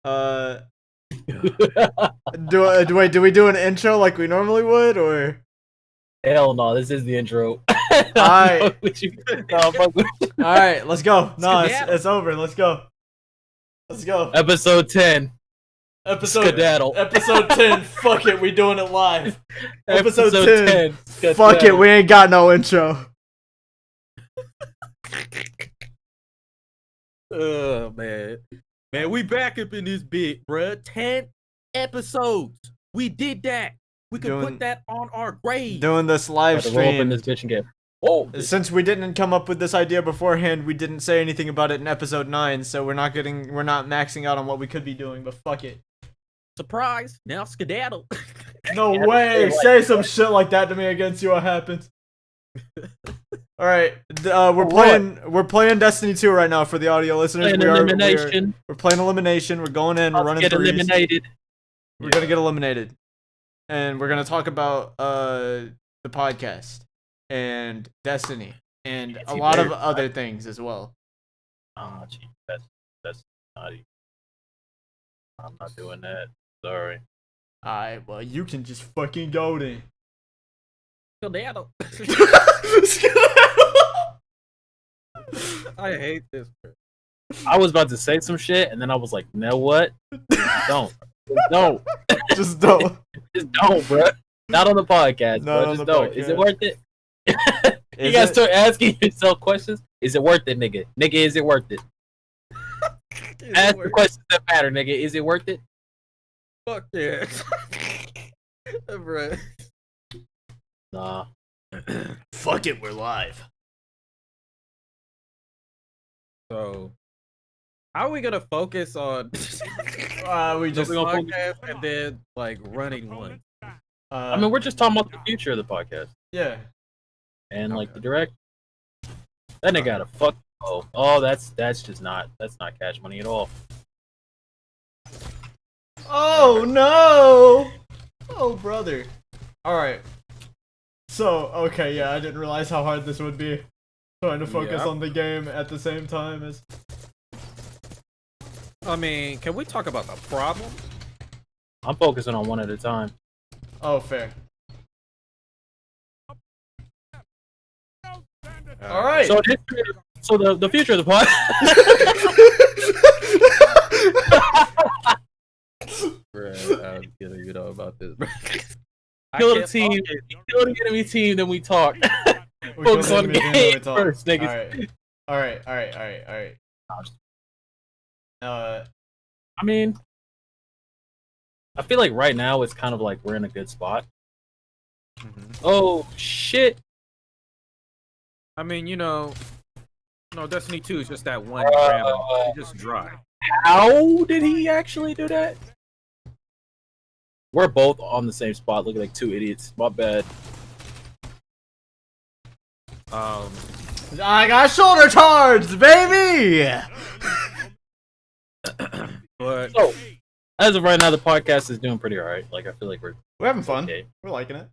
Uh, do we do an intro like we normally would, or? Hell no, this is the intro. Alright. Alright, let's go. No, it's over. Let's go. Let's go. Episode 10. Skedaddle. Episode 10. Fuck it, we doing it live. Episode 10. Skedaddle. Fuck it, we ain't got no intro. Oh man. Man, we back up in this bit, bruh. 10 episodes. We did that. We could put that on our grave. Doing this live stream. This bitch and get. Oh, since we didn't come up with this idea beforehand, we didn't say anything about it in episode 9, so we're not maxing out on what we could be doing, but fuck it. Surprise! Now skedaddle. No way! Say some shit like that to me again, see what happens. Alright, we're playing Destiny 2 right now for the audio listeners. We're playing elimination. We're going in, we're running threes. Eliminated. We're gonna get eliminated. And we're gonna talk about the podcast and Destiny and a lot of other things as well. Oh, gee, that's not even. I'm not doing that. Sorry. Alright, well, you can just fucking go then. Skedaddle. I hate this. I was about to say some shit, and then I was like, you know what? Don't. Just don't. Just don't, bro. Not on the podcast, bro. Just don't. Is it worth it? You guys start asking yourself questions. Is it worth it, nigga? Nigga, is it worth it? Ask the questions that matter, nigga. Is it worth it? Fuck yeah. Bro. Nah. Fuck it, we're live. So, how are we gonna focus on we just podcast and then like running one? I mean, we're just talking about the future of the podcast. Yeah. And like the direct. That nigga got a fuck. Oh, that's not cash money at all. Oh no! Oh brother. Alright. So, okay, yeah, I didn't realize how hard this would be. Trying to focus on the game at the same time as... I mean, can we talk about the problem? I'm focusing on one at a time. Oh, fair. Alright. So the future of the pod. Bruh, I don't even know about this, bro. Kill the team. Kill the enemy team, then we talk. Focus on the game first, niggas. Alright. I mean, I feel like right now it's kind of like we're in a good spot. Mm-hmm. Oh shit! I mean, no, Destiny 2 is just that one grandma. It's just dry. How did he actually do that? We're both on the same spot, looking like two idiots. My bad. I got shoulder charged, baby. But so, as of right now, the podcast is doing pretty alright. Like, I feel like we're having fun. Okay. We're liking it.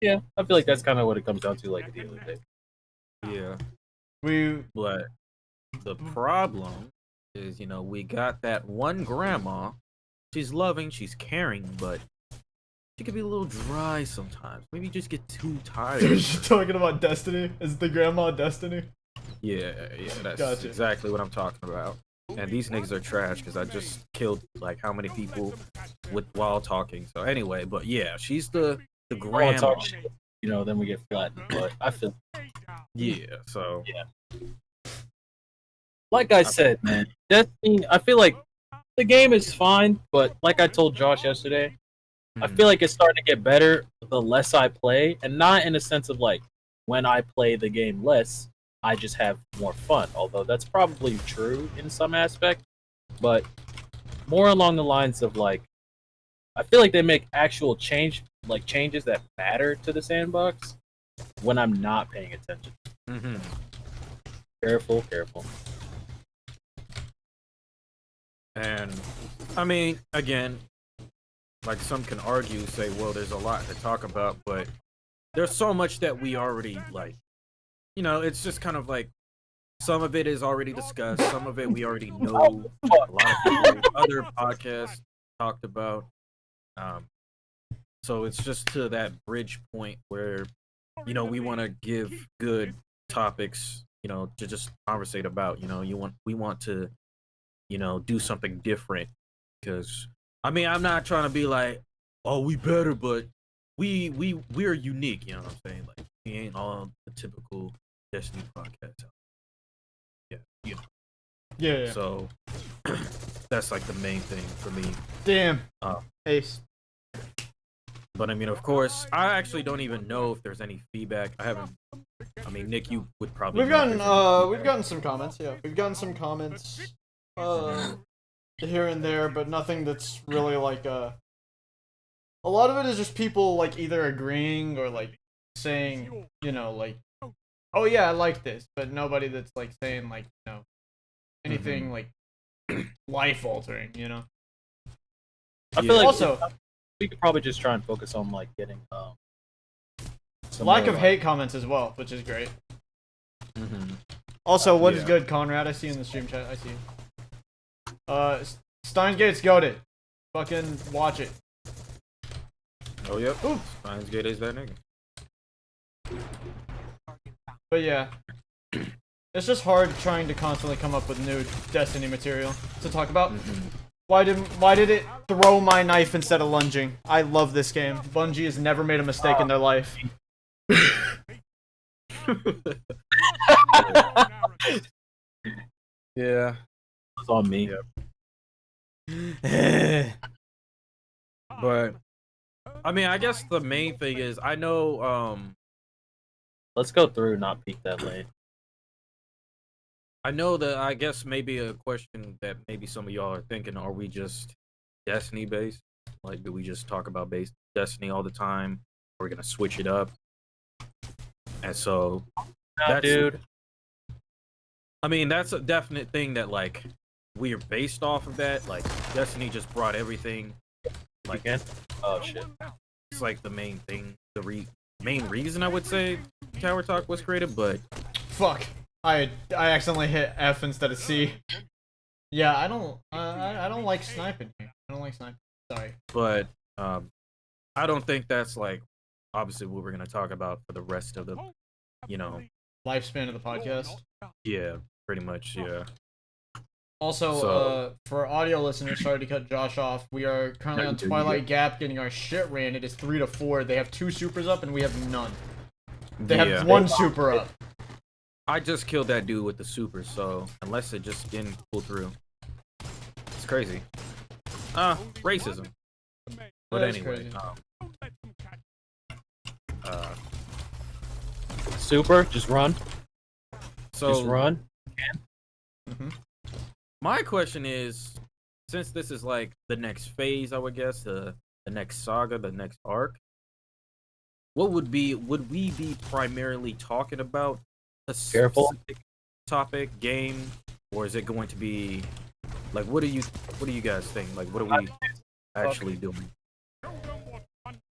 Yeah, I feel like that's kind of what it comes down to, like at the end of the day. Yeah. But the problem is, we got that one grandma. She's loving, she's caring, but she could be a little dry sometimes. Maybe just get too tired. You're talking about Destiny? Is the grandma Destiny? Yeah, that's exactly what I'm talking about. And these niggas are trash because I just killed like how many people while talking. So anyway, but yeah, she's the grandma. Talk shit, then we get flattened. But I feel. Yeah. So. Yeah. Like I said, man, Destiny. I feel like the game is fine, but like I told Josh yesterday, I feel like it's starting to get better the less I play, and not in a sense of like when I play the game less, I just have more fun. Although that's probably true in some aspect, but more along the lines of like, I feel like they make actual changes that matter to the sandbox when I'm not paying attention. Mm-hmm. Careful. And I mean, again, like some can argue, say, well, there's a lot to talk about, but there's so much that we already like. It's just kind of like some of it is already discussed, some of it we already know. A lot of people, other podcasts talked about. So it's just to that bridge point where, we want to give good topics, to just conversate about. We want to, do something different, because I'm not trying to be like, oh, we better, but we're unique. You know what I'm saying? Like, we ain't all the typical Destiny podcast. Yeah. Yeah. So that's like the main thing for me. Damn. Ace. But of course, I actually don't even know if there's any feedback. Nick, you would probably. We've gotten some comments. Yeah, we've gotten some comments, here and there, but nothing that's really like a lot of it is just people like either agreeing or like saying, like, oh yeah, I like this, but nobody that's like saying like, anything like life altering, I feel like also we could probably just try and focus on like getting lack of hate comments as well, which is great. Also, what is good, Conrad? I see you in the stream chat. I see you. Steins Gate's goated. Fucking watch it. Oh yep. Ooh. Steins Gate is that nigga. But yeah, it's just hard trying to constantly come up with new Destiny material to talk about. Why did it throw my knife instead of lunging? I love this game. Bungie has never made a mistake in their life. Yeah. It's on me. But I guess the main thing is I know let's go through, not peek that lane. I know that I guess maybe a question that maybe some of y'all are thinking, are we just Destiny based? Like, do we just talk about Destiny all the time? We're gonna switch it up. And so dude. That's a definite thing that like we're based off of that. Like Destiny just brought everything like oh shit. It's like the main thing, main reason I would say Tower Talk was created, but fuck. I accidentally hit F instead of C. Yeah, I don't like sniping here. I don't like sniping. Sorry. But I don't think that's like obviously what we're gonna talk about for the rest of the lifespan of the podcast. Yeah, pretty much, yeah. Also, for audio listeners, sorry to cut Josh off. We are currently on Twilight Gap getting our shit ran. It is 3-4. They have 2 supers up and we have none. They have 1 super up. I just killed that dude with the super, so unless it just didn't pull through. It's crazy. Racism. But anyway. Super, just run. So just run. My question is, since this is like the next phase, I would guess, the next saga, the next arc, would we be primarily talking about a specific topic, game, or is it going to be like what do you guys think? Like what are we actually doing?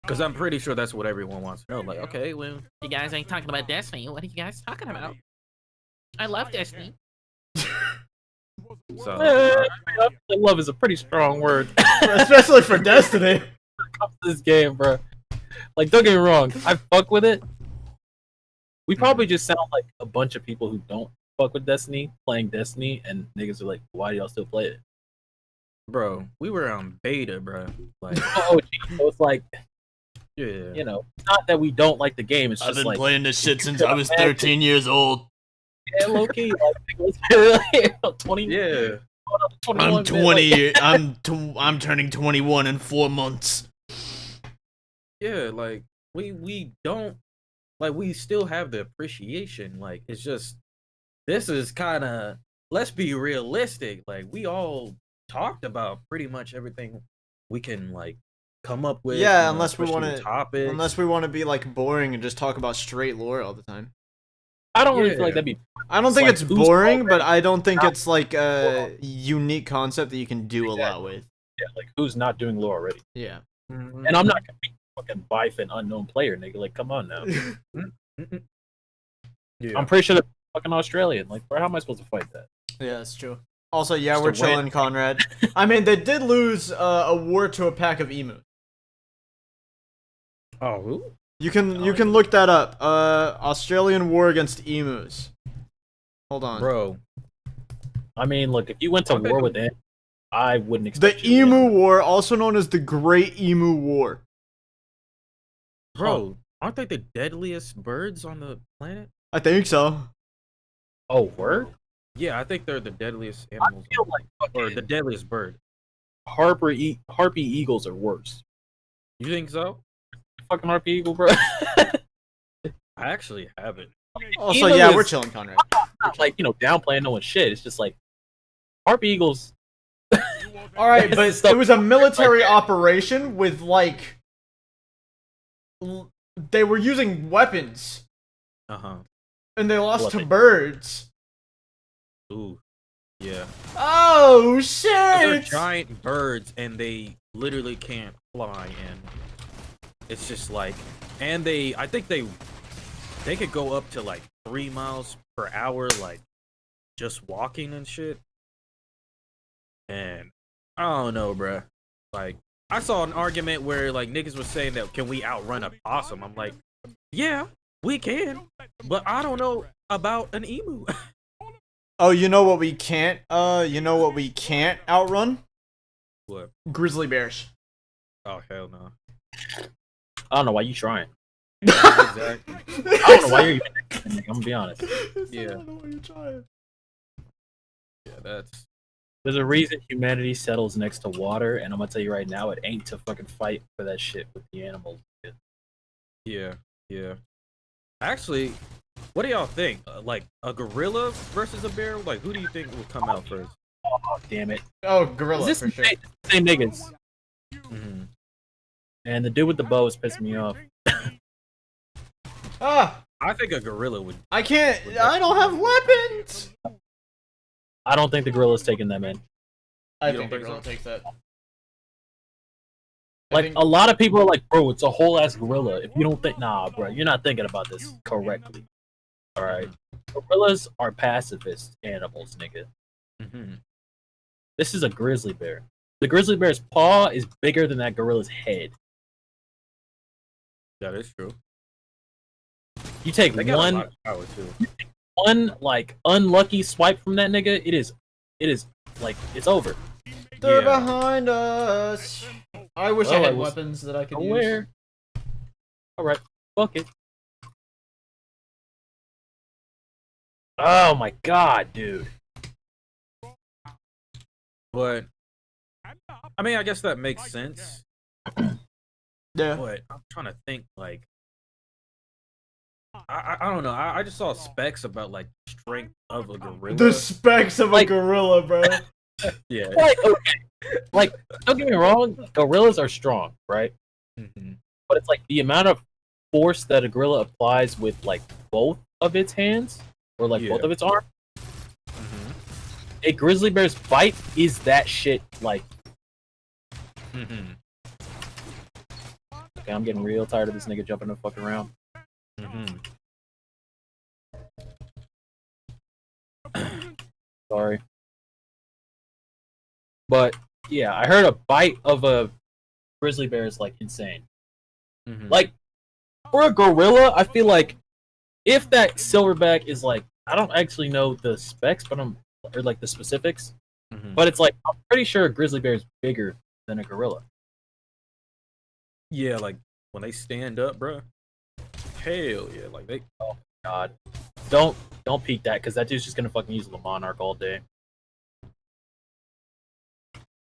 Because I'm pretty sure that's what everyone wants to know. Like, okay, well, you guys ain't talking about Destiny. What are you guys talking about? I love Destiny. So love is a pretty strong word, especially for Destiny. This game, bro. Like, don't get me wrong, I fuck with it. We probably just sound like a bunch of people who don't fuck with Destiny playing Destiny, and niggas are like, "Why do y'all still play it?" Bro, we were on beta, bro. Like, so it's like, yeah, it's not that we don't like the game. It's just I've been like playing this shit since I was 13 years old. Yeah, low key, like 20. Yeah, 21, I'm 20. I'm turning 21 in 4 months. Yeah, like we don't like we still have the appreciation. Like it's just this is kind of, let's be realistic. Like we all talked about pretty much everything we can like come up with. Yeah, unless we want to be like boring and just talk about straight lore all the time. I don't really feel like that'd be. I don't think it's boring, but I don't think it's like a unique concept that you can do a lot with. Yeah, like who's not doing lore already? Yeah. And I'm not gonna be fucking Bife an unknown player, nigga. Like, come on now. Yeah. I'm pretty sure they're fucking Australian. Like, bro, how am I supposed to fight that? Yeah, that's true. Also, yeah, Just we're a chilling, random- Conrad. I mean, they did lose a war to a pack of emu. Oh, who? You can look that up. Australian war against emus. Hold on. Bro. I mean, look, if you went to war with it, I wouldn't The expect you to Emu win. War, also known as the Great Emu War. Bro, aren't they the deadliest birds on the planet? I think so. Oh, word? Yeah, I think they're the deadliest I animals. feel like Or fucking the deadliest bird. Harpy eagles are worse. You think so? Fucking harpy eagle, bro. I actually haven't. Also, Emu yeah, is- we're chilling, Conrad. Not like, downplaying no one's shit. It's just like harpy eagles. Alright, It's but stuff it was a military like- operation with, like... They were using weapons. Uh-huh. And they lost to Flipping. birds. Ooh. Yeah. Oh, 'Cause they're shit! giant birds and they literally can't fly, and it's just like, and I think they could go up to like 3 miles per hour, like just walking and shit. And I don't know, bruh. Like, I saw an argument where like niggas was saying that can we outrun a possum? I'm like, yeah, we can, but I don't know about an emu. Oh, you know what we can't outrun? What? Grizzly bears. Oh hell no. I don't know why you trying. Exactly. I don't know why you're even. I'm gonna be honest. Yeah. I don't know why you're trying. Yeah, that's There's a reason humanity settles next to water, and I'm gonna tell you right now, it ain't to fucking fight for that shit with the animals. yeah. Actually, what do y'all think? Like a gorilla versus a bear? Like, who do you think will come out first? Oh damn it! Oh, gorilla, Is this for the sure. same niggas? Mm-hmm. And the dude with the bow is pissing me off. Ah! I think a gorilla would. I can't. I don't have weapons. I don't think the gorilla's taking them in. I You think the don't think gorilla so? takes that. I Like think- a lot of people are like, bro, it's a whole ass gorilla. If you don't think, nah, bro, you're not thinking about this correctly. All right, gorillas are pacifist animals, nigga. Mm-hmm. This is a grizzly bear. The grizzly bear's paw is bigger than that gorilla's head. That is true. You take They got a lot one of power too. like unlucky swipe from that nigga, it is like it's over. They're Yeah. behind us. I wish I Well, I had was weapons that I could use. Aware. All right, fuck it. Oh my god, dude. But I mean, I guess that makes sense. Yeah. But I'm trying to think. Like, I don't know. I just saw specs about like strength of a gorilla. The specs of a Like- gorilla, bro. Yeah. Like, okay. Like, don't get me wrong, gorillas are strong, right? Mm-hmm. But it's like the amount of force that a gorilla applies with like both of its hands or like both Yeah. of its arms. Mm-hmm. A grizzly bear's bite is that shit. Like, Mm-hmm. okay, I'm getting real tired of this nigga jumping the fuck around. Mm-hmm. Sorry. But yeah, I heard a bite of a grizzly bear is like insane. Mm-hmm. Like for a gorilla, I feel like if that silverback is like, I don't actually know the specs, but or like the specifics, Mm-hmm. but it's like I'm pretty sure a grizzly bear is bigger than a gorilla. Yeah, like when they stand up, bro. Hell yeah, like they. God, don't peek that because that dude's just gonna fucking use the monarch all day.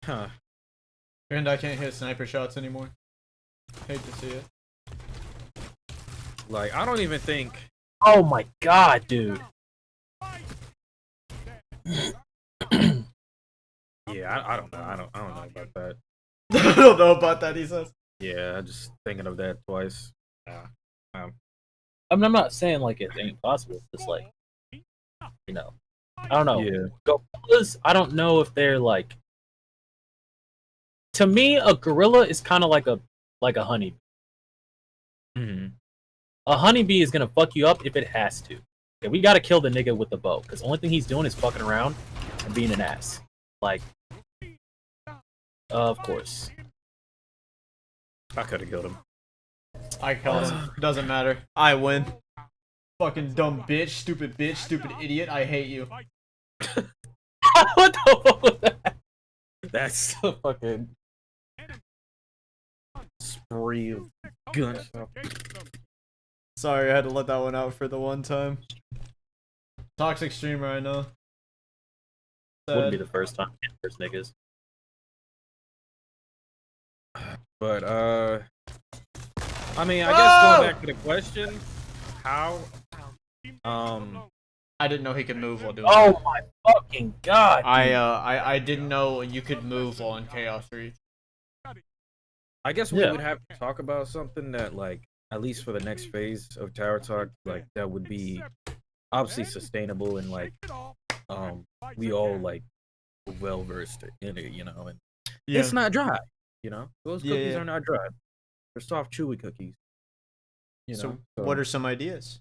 Huh. And I can't hit sniper shots anymore. Hate to see it. Like I don't even think. Oh my god, dude. Yeah, I don't know. I don't know about that. I don't know about that, he says. Yeah, I just thinking of that twice. Yeah. I mean, I'm not saying like it ain't possible. It's just like, I don't know. Yeah. Gorillas, I don't know if they're like. To me, a gorilla is kind of like a honeybee. Mm-hmm. A honeybee is gonna fuck you up if it has to. Okay, we gotta kill the nigga with the bow because the only thing he's doing is fucking around. and being an ass. Like, of course. I could have killed him. I killed him. Doesn't matter. I win. Fucking dumb bitch, stupid idiot. I hate you. What the fuck was that? That's the fucking spree of gunshot. Sorry, I had to let that one out for the one time. Toxic streamer, I know. Wouldn't be the first time. First niggas. But I mean, I guess going back to the question, how? I didn't know he could move while doing Oh that. my fucking god! I didn't know you could move while in Chaos Reach. I guess we would have to talk about something that, like, at least for the next phase of Tower Talk, like, that would be obviously sustainable and, like, we all, like, well versed in it, you know, and it's not dry, you know. Those cookies are not dry. They're soft, chewy cookies. You know? So what are some ideas?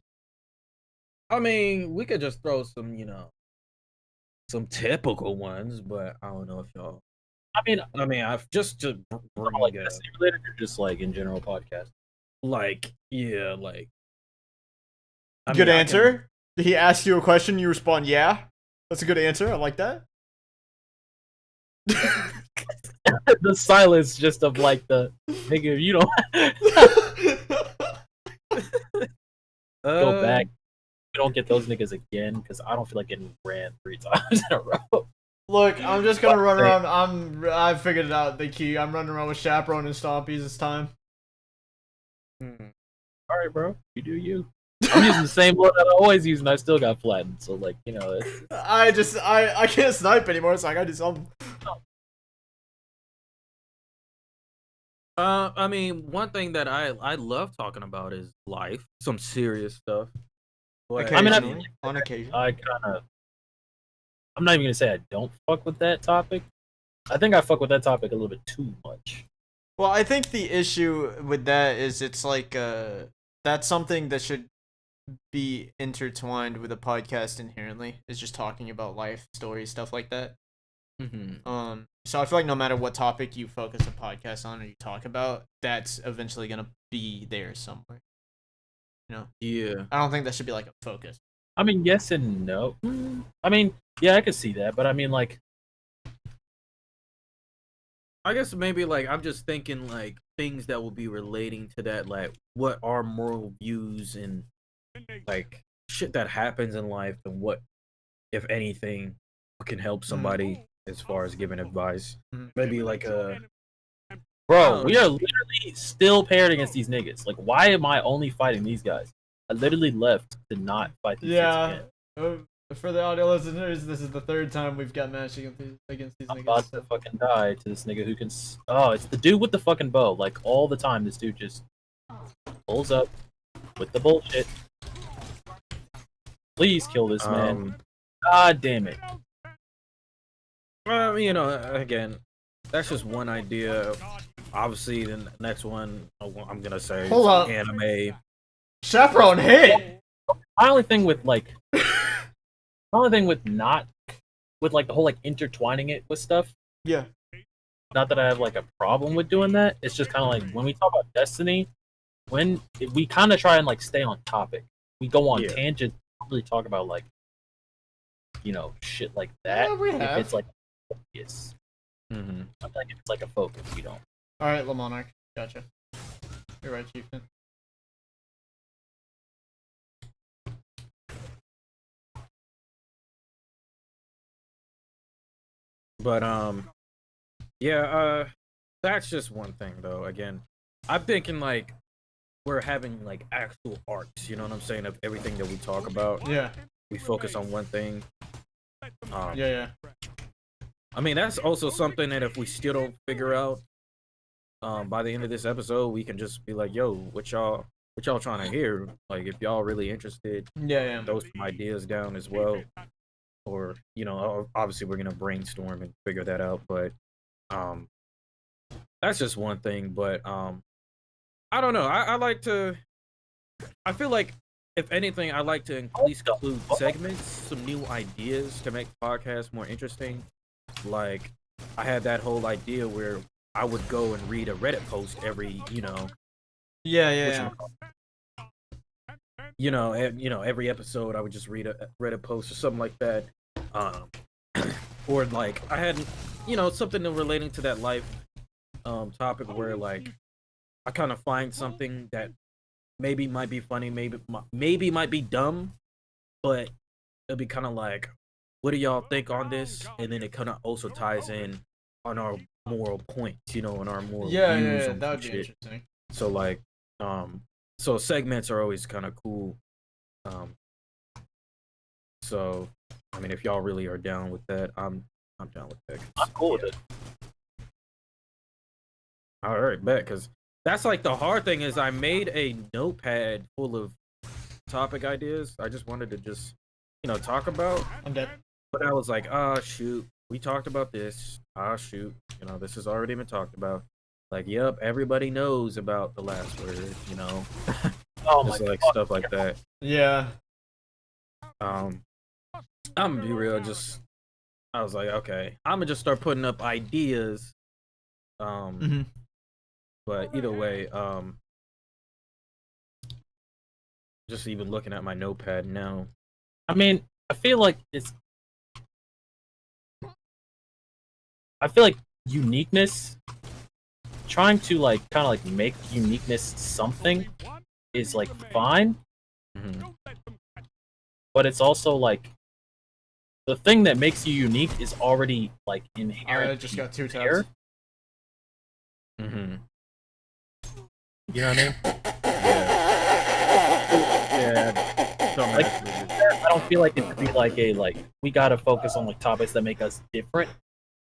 I mean, we could just throw some, you know, some typical ones, but I don't know if y'all. I mean, I've just to bring like Destiny related or just like in general podcast. Like, yeah, like. Good answer. He asked you a question, you respond, yeah. That's a good answer. I like that. The silence just of like the nigga, you don't go back. We don't get those niggas again because I don't feel like getting ran 3 times in a row. Look, I'm just gonna run around. I figured it out. The key. I'm running around with Chaperone and Stompies this time. All right, bro. You do you. I'm using the same load that I always use, and I still got flattened. So, like, you know, I can't snipe anymore, so I gotta do something. I mean, one thing that I love talking about is life, some serious stuff. But, I mean, on occasion. I'm not even gonna say I don't fuck with that topic. I think I fuck with that topic a little bit too much. Well, I think the issue with that is it's like that's something that should be intertwined with a podcast inherently. Is just talking about life stories, stuff like that. Mm-hmm. So I feel like no matter what topic you focus a podcast on or you talk about, that's eventually gonna be there somewhere. You know? Yeah. I don't think that should be like a focus. I mean, yes and no. I mean, yeah, I could see that, but I mean, like, I guess maybe like I'm just thinking like things that will be relating to that, like what are moral views and like shit that happens in life, and what, if anything, can help somebody as far as giving advice. Maybe like bro, we are literally still paired against these niggas. Like, why am I only fighting these guys? I literally left to not fight these niggas again. For the audio listeners, this is the 3rd time we've got matched against these niggas. I'm about to fucking die to this nigga who can. Oh, it's the dude with the fucking bow. Like, all the time, this dude just pulls up with the bullshit. Please kill this man. God damn it. You know, again, that's just one idea. Obviously, the next one I'm gonna say is anime. Chaperone hit. My only thing with like, not with like the whole like intertwining it with stuff. Yeah. Not that I have like a problem with doing that. It's just kind of like when we talk about Destiny, when we kind of try and like stay on topic. We go on tangents. Really talk about like, you know, shit like that. Yeah, we have. If it's like focus. Mm-hmm. Like if it's like a focus, we don't. All right, Lamonarch. Gotcha. You're right, Chieftain. But yeah, that's just one thing though. Again, I'm thinking like we're having like actual arcs, you know what I'm saying, of everything that we talk about. Yeah. We focus on one thing. Yeah. I mean, that's also something that if we still don't figure out by the end of this episode, we can just be like, yo, what y'all trying to hear? Like, if y'all really interested, throw some ideas down as well. Or, you know, obviously we're gonna brainstorm and figure that out, but that's just one thing. But I don't know. I like to. I feel like if anything, I like to at least include segments, some new ideas to make podcasts more interesting. Like, I had that whole idea where I would go and read a Reddit post every, Yeah. Every episode I would just read a Reddit post or something like that. Or like I had, something relating to that life topic where like I kind of find something that maybe might be funny, maybe might be dumb, but it'll be kind of like, what do y'all think on this? And then it kind of also ties in on our moral points, on our moral views on that would shit. be interesting. So like, so segments are always kind of cool. So I mean, if y'all really are down with that, I'm down with that. I'm cool with it. All right, bet, because that's like the hard thing is I made a notepad full of topic ideas. I just wanted to just talk about. I'm dead. But I was like, shoot, we talked about this. Shoot, this has already been talked about. Like, yep, everybody knows about the last word. Oh just my like God. stuff like that. Yeah. I'm gonna be real. I was like, okay, I'm gonna just start putting up ideas. But either way, just even looking at my notepad now. I mean, I feel like uniqueness, trying to like kind of like make uniqueness something is like fine. But it's also like the thing that makes you unique is already like inherent. I just got 2 there. tabs. You know what I mean? Yeah. Like, I don't feel like it could be like we gotta focus on like topics that make us different.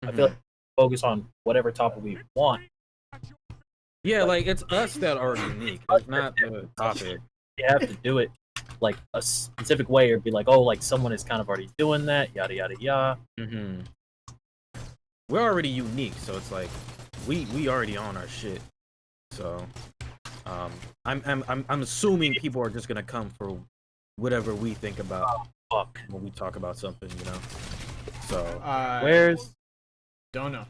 I feel like focus on whatever topic we want. Yeah, like it's us that are unique. It's not the topic. You have to do it like a specific way, or be like, oh, like someone is kind of already doing that, yada yada yada. We're already unique, so it's like we already on our shit. So I'm assuming people are just gonna come for whatever we think about when we talk about something, So where's don't know.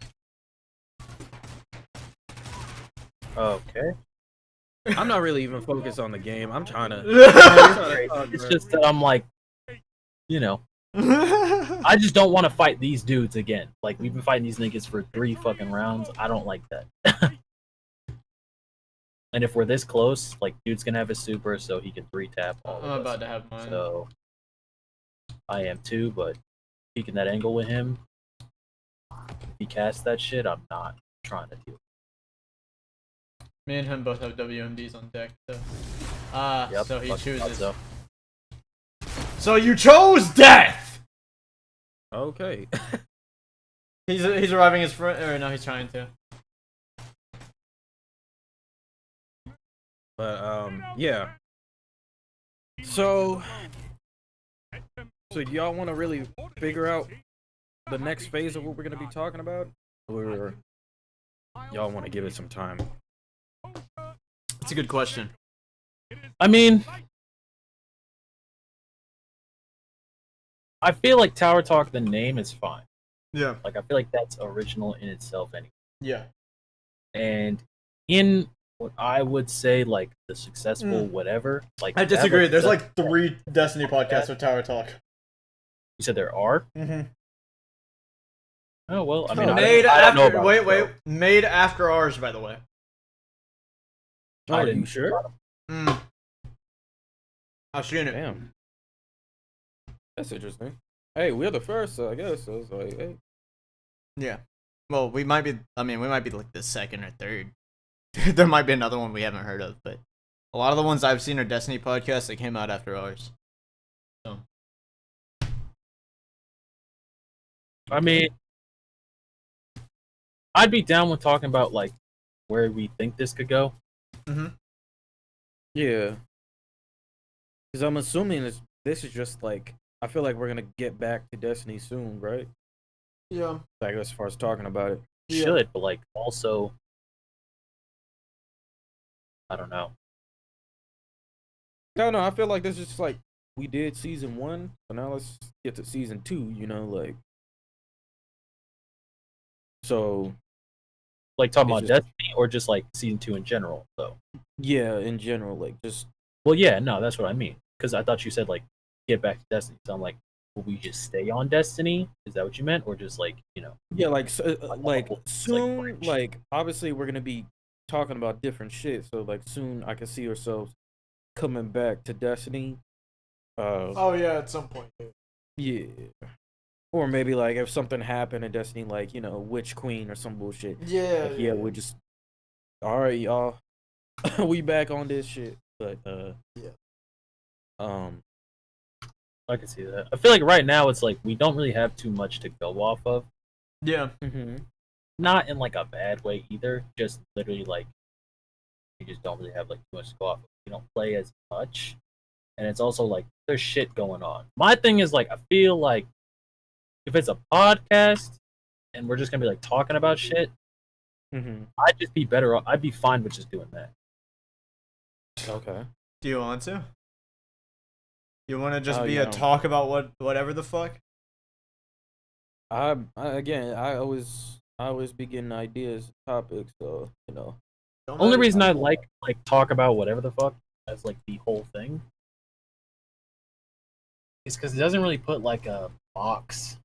Okay. I'm not really even focused on the game. I'm trying to. It's just that I'm like, I just don't want to fight these dudes again. Like, we've been fighting these niggas for 3 fucking rounds. I don't like that. And if we're this close, like, dude's gonna have a super, so he can 3-tap all of us. I'm about to have mine. So I am too, but peeking that angle with him, if he casts that shit, I'm not trying to deal. Me and him both have WMDs on deck, so. Yep, so he chooses. So you chose death! Okay. He's arriving his friend, or no, he's trying to. But yeah. So do y'all want to really figure out the next phase of what we're gonna be talking about, or y'all want to give it some time? That's a good question. I mean, I feel like Tower Talk, the name is fine. Yeah. Like, I feel like that's original in itself anyway. Yeah. And in what I would say, like, the successful whatever, like... I disagree. There's like 3 Destiny podcasts with Tower Talk. You said there are? Oh, well, I mean... I don't know about wait. Made after ours, by the way. Are you sure? I'll shoot it. Damn. That's interesting. Hey, we're the first, so I guess. So it's like, hey. Yeah. Well, we might be like the second or third. There might be another one we haven't heard of, but a lot of the ones I've seen are Destiny podcasts that came out after ours. So. I mean, I'd be down with talking about, like, where we think this could go. Yeah. Because I'm assuming this is just like, I feel like we're going to get back to Destiny soon, right? Yeah. Like, as far as talking about it. Should, but, like, also, I don't know. No, I feel like this is just like we did season 1, so now let's get to season 2. You know, like so. Like talking about Destiny or just like season 2 in general, though. Yeah, in general, like just. Well, yeah, no, that's what I mean. Because I thought you said like get back to Destiny. So I'm like, will we just stay on Destiny? Is that what you meant, or just like Yeah, like soon, like obviously we're gonna be talking about different shit. So like soon, I can see ourselves coming back to Destiny. Oh yeah, at some point. Yeah. Or maybe like if something happened in Destiny, like Witch Queen or some bullshit. Yeah. Like, yeah, we just. All right, y'all. We back on this shit, but yeah. I can see that. I feel like right now it's like we don't really have too much to go off of. Yeah. Not in like a bad way either. Just literally like we just don't really have like too much to go off of. We don't play as much, and it's also like there's shit going on. My thing is like I feel like if it's a podcast and we're just gonna be like talking about shit, I'd just be better. I'd be fine with just doing that. Okay. Do you want to? You want to just be a talk about whatever the fuck? I always be getting ideas, topics, so Only reason I like talk about whatever the fuck as like the whole thing is because it doesn't really put like a box.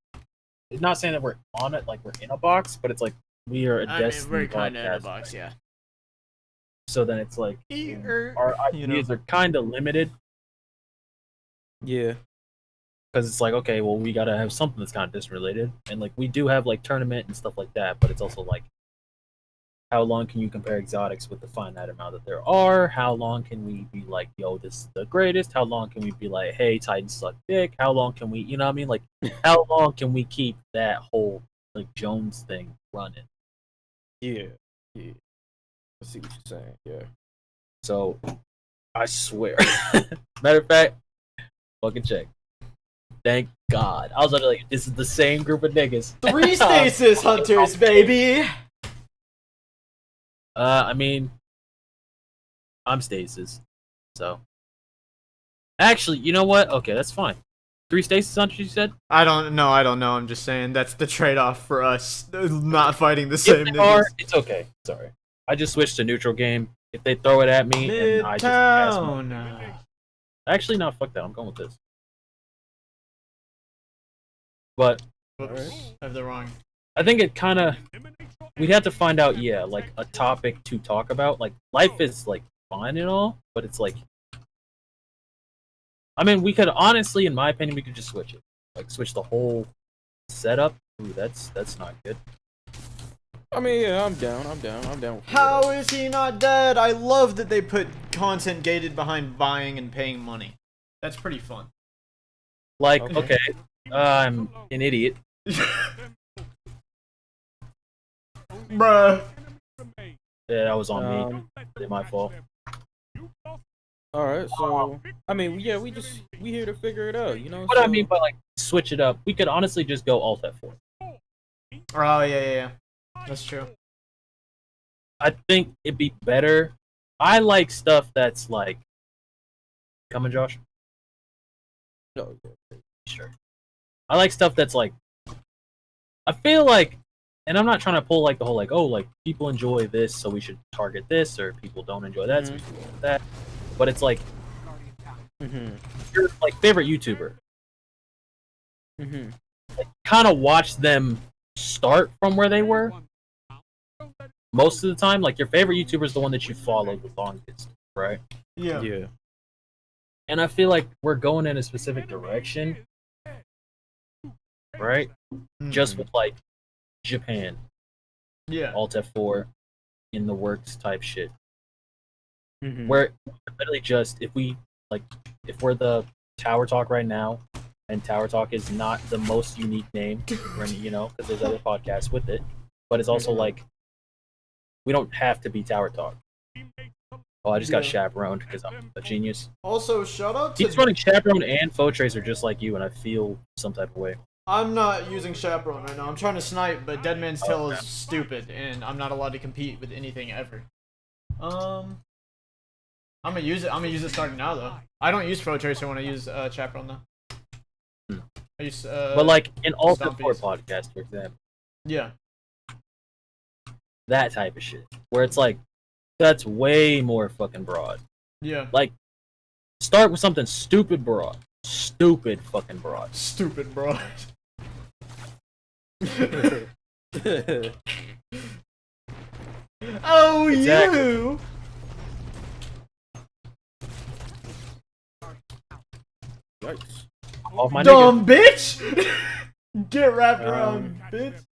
It's not saying that we're on it like we're in a box, but it's like we are a Destiny we're kind of in a podcast, box, yeah. So then it's like our ideas are kind of limited. Yeah. Because it's like, okay, well, we gotta have something that's kind of disrelated, and like we do have like tournament and stuff like that, but it's also like, how long can you compare exotics with the finite amount that there are? How long can we be like, yo, this is the greatest? How long can we be like, hey, Titans suck dick? How long can we, you know what I mean? Like, how long can we keep that whole like Jones thing running? Yeah. I see what you're saying. Yeah. So, I swear. Matter of fact, fucking check. Thank God. I was like, this is the same group of niggas. 3 stasis hunters, baby. I mean, I'm stasis, so. Actually, you know what? Okay, that's fine. 3 stasis hunters, you said? I don't know. I'm just saying that's the trade-off for us not fighting the same niggas. It's okay. Sorry. I just switched to neutral game. If they throw it at me, and I just pass my... Actually, no, fuck that. I'm going with this. But whoops, I have the wrong. I think it kind of we'd have to find out, yeah, like a topic to talk about. Like life is like fine and all, but it's like, I mean, we could honestly, in my opinion, we could just switch it, like switch the whole setup. Ooh, that's not good. I mean, yeah, I'm down. How is he not dead? I love that they put content gated behind buying and paying money. That's pretty fun. Like, okay, I'm an idiot. Bruh. Yeah, that was on me. It's my fault. Alright, so I mean, yeah, we here to figure it out, What I mean by like switch it up, we could honestly just go Alt F4. Oh yeah. That's true. I think it'd be better. I like stuff that's like. Coming, Josh? No. Sure. I like stuff that's like. I feel like, and I'm not trying to pull like the whole like, oh, like people enjoy this, so we should target this, or people don't enjoy that, so we should target that. But it's like, your like favorite YouTuber. Like, kind of watch them start from where they were. Most of the time, like your favorite YouTuber is the one that you followed the longest, right? Yeah. And I feel like we're going in a specific direction, right? Just with like Japan, Alt F4, in the works type shit. Where literally just if we're the Tower Talk right now, and Tower Talk is not the most unique name, because there's other podcasts with it, but it's also like we don't have to be Tower Talk. Oh, I just got chaperoned because I'm a genius. Also, shout out to... He's running chaperone and foe tracer just like you, and I feel some type of way. I'm not using chaperone right now. I'm trying to snipe, but Dead Man's Tale is stupid, and I'm not allowed to compete with anything ever. I'm gonna use it. I'm gonna use it starting now though. I don't use Pro Tracer when I use Chaperone though. I use but like in Ultimate 4 podcast, for example. Yeah. That type of shit. Where it's like, that's way more fucking broad. Yeah. Like, start with something stupid broad. Stupid fucking broad. Stupid broad. Oh, exactly. You! Yikes. Off my dumb bitch! Get wrapped around, bitch.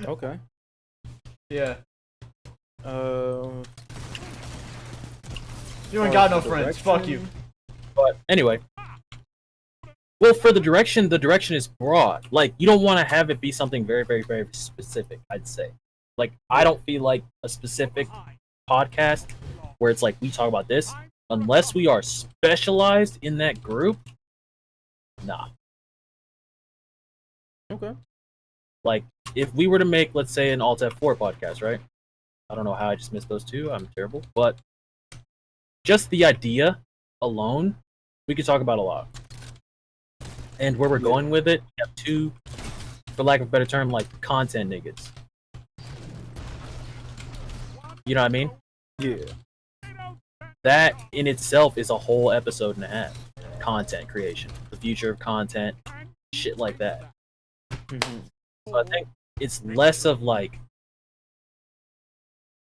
Okay. Yeah. You ain't got no friends. Fuck you. But anyway. Well, for the direction is broad. Like, you don't want to have it be something very, very, very specific, I'd say. Like, I don't feel like a specific podcast where it's like, we talk about this. Unless we are specialized in that group, nah. Okay. Like, if we were to make, let's say, an Alt F4 podcast, right? I don't know how I just missed those two. I'm terrible. But just the idea alone, we could talk about a lot. And where we're going with it, we have two, for lack of a better term, like content niggas. You know what I mean? Yeah. That in itself is a whole episode and a half. Content creation, the future of content, shit like that. Mm-hmm. So I think it's less of like,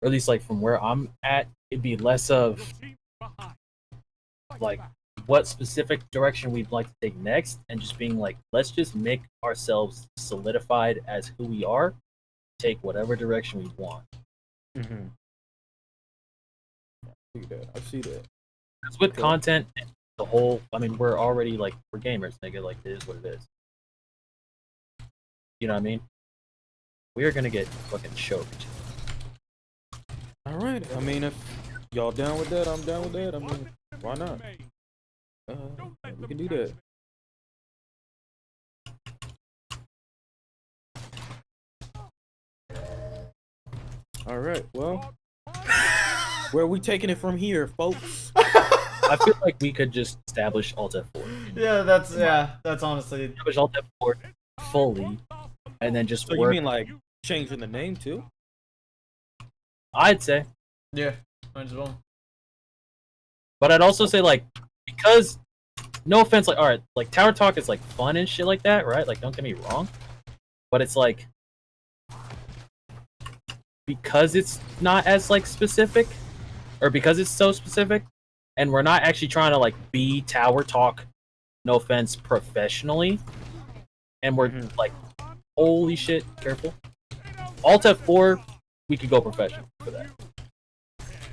or at least like from where I'm at, it'd be less of like what specific direction we'd like to take next, and just being like, let's just make ourselves solidified as who we are, take whatever direction we want. Mm-hmm. I see that. Because with content, the whole, I mean, we're already like, we're gamers, nigga, like, it is what it is. You know what I mean? We are gonna get fucking choked. Alright, I mean, if y'all down with that, I'm down with that. I mean, why not? We can do that. Alright, well, where are we taking it from here, folks? I feel like we could just establish Alt F4. Yeah, that's honestly. Establish Alt F4 fully, and then just So work. you mean like changing the name too? I'd say. Yeah, might as well. But I'd also say, like, because, no offense, like, alright, like, Tower Talk is, like, fun and shit like that, right? Like, don't get me wrong. But it's, like, because it's not as, like, specific, or because it's so specific, and we're not actually trying to, like, be Tower Talk, no offense, professionally, and we're, like, holy shit, careful. Alt F4, we could go professional for that.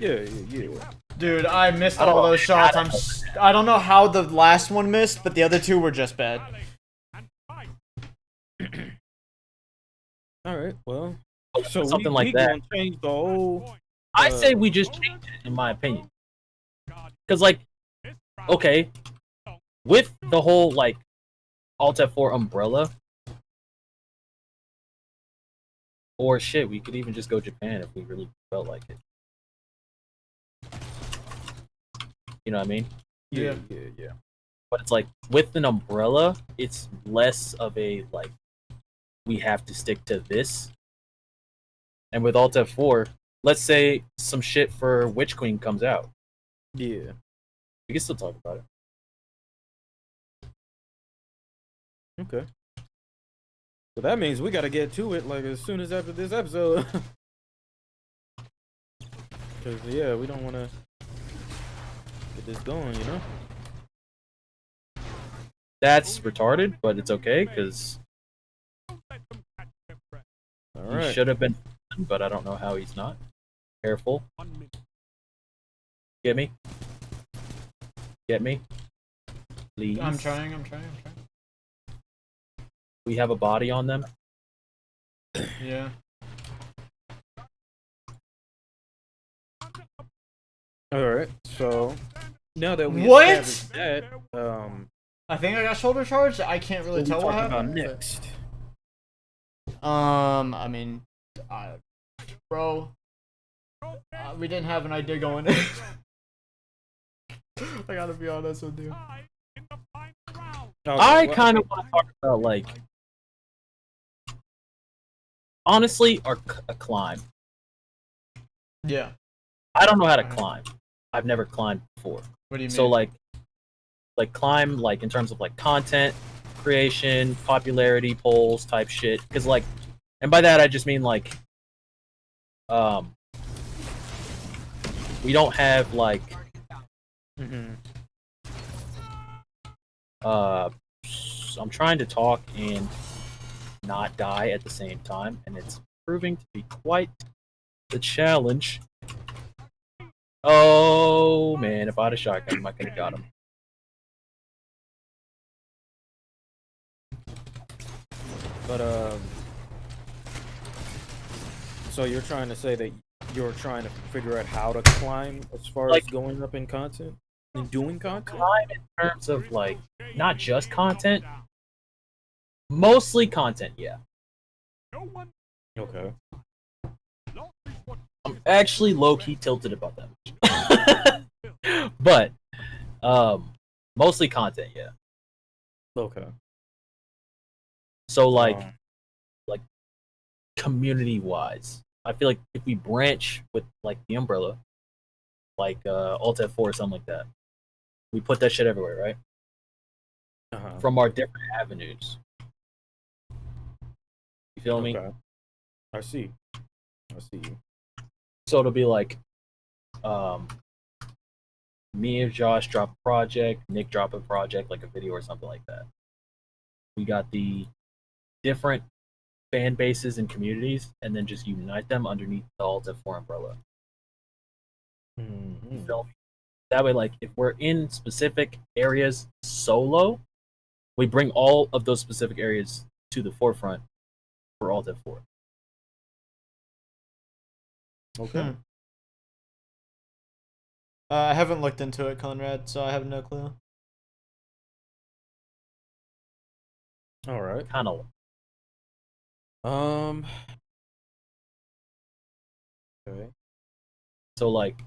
Yeah. Dude, I missed all those shots. I don't know how the last one missed, but the other two were just bad. Alright, well. So something like we that. Gonna change the whole, I say we just change it, in my opinion. Because, like, okay, with the whole, like, Alt F4 umbrella, or shit, we could even just go Japan if we really felt like it. You know what I mean? Yeah. But it's like, with an umbrella, it's less of a, like, we have to stick to this. And with Alt F4, let's say some shit for Witch Queen comes out. Yeah. We can still talk about it. Okay. So that means we gotta get to it, like, as soon as after this episode. Because, yeah, we don't want to get this going, you know? That's retarded, but it's okay, because he should have been, but I don't know how he's not. Careful. Get me? Get me? Please. I'm trying. We have a body on them. Yeah. Alright, so now that we What? established that, I think I got shoulder charge. I can't really tell what happened. about next? I mean, bro, we didn't have an idea going in. I gotta be honest with you. I kind of want to talk about like, honestly, a climb. Yeah. I don't know how to climb. I've never climbed before. What do you mean? So like climb like in terms of like content creation, popularity polls type shit. Because like, and by that I just mean like, we don't have like, I'm trying to talk and not die at the same time, and it's proving to be quite the challenge. Oh man, if I had a shotgun, I could have got him. But so you're trying to say that you're trying to figure out how to climb as far as going up in content and doing content? Climb in terms of like not just content, mostly content, yeah. Okay. I'm actually low-key tilted about that. But mostly content, yeah. Okay. So like community wise, I feel like if we branch with like the umbrella, like Alt F4 or something like that, we put that shit everywhere, right? From our different avenues. You feel me? I see you. So it'll be like me and Josh drop a project, Nick drop a project, like a video or something like that. We got the different fan bases and communities, and then just unite them underneath the Alt F4 umbrella. You feel me? That way, like, if we're in specific areas solo, we bring all of those specific areas to the forefront for Alt F4. Okay. I haven't looked into it, Conrad, so I have no clue. All right. Kind of. Okay. So like,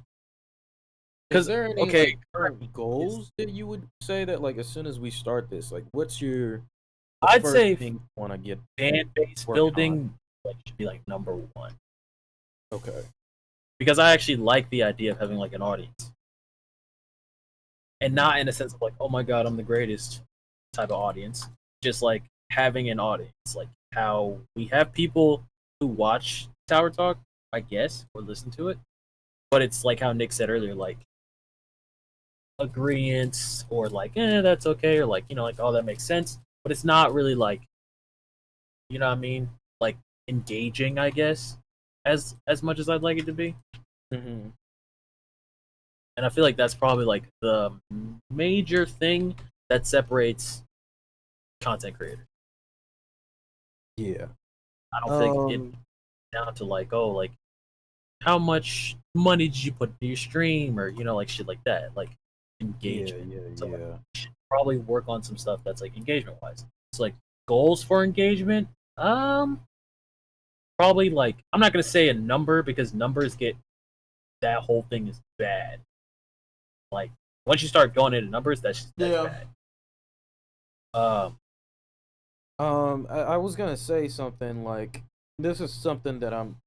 is there any like, current goals that you would say that like as soon as we start this, like what's your? I'd say thing want to get fan base building like should be like number one. Okay. Because I actually like the idea of having like an audience, and not in a sense of like, oh my god, I'm the greatest type of audience. Just like having an audience, like how we have people who watch Tower Talk, I guess, or listen to it. But it's like how Nick said earlier, like agreeance or like, that's okay, or like, like, oh, that makes sense. But it's not really like, you know what I mean? Like engaging, I guess, as much as I'd like it to be. Mm-hmm. And I feel like that's probably like the major thing that separates content creators. Yeah. I don't think it down to like, oh, like how much money did you put into your stream or like shit like that, like engagement. So like, you should probably work on some stuff that's like engagement wise. So like goals for engagement, probably like I'm not gonna say a number because numbers get that whole thing is bad. Like once you start going into numbers, that's just bad. I was gonna say something like this is something that I'm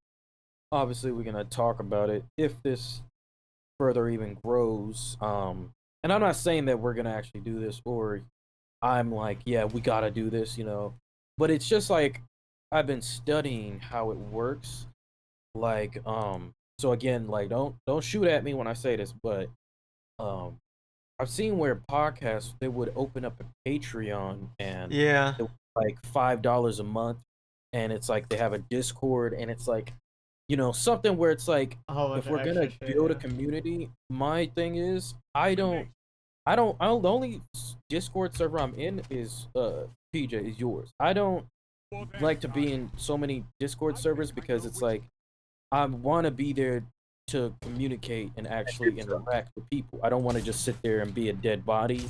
obviously we're gonna talk about it if this further even grows. And I'm not saying that we're gonna actually do this or I'm like, yeah, we gotta do this, but it's just like I've been studying how it works. Like, so again, like don't shoot at me when I say this, but I've seen where podcasts they would open up a Patreon and like $5 a month, and it's like they have a Discord, and it's like, something where it's like if we're gonna build a community, my thing is the only Discord server I'm in is PJ is yours. I don't like to be in so many Discord servers because it's like I want to be there to communicate and actually interact with people. I don't want to just sit there and be a dead body.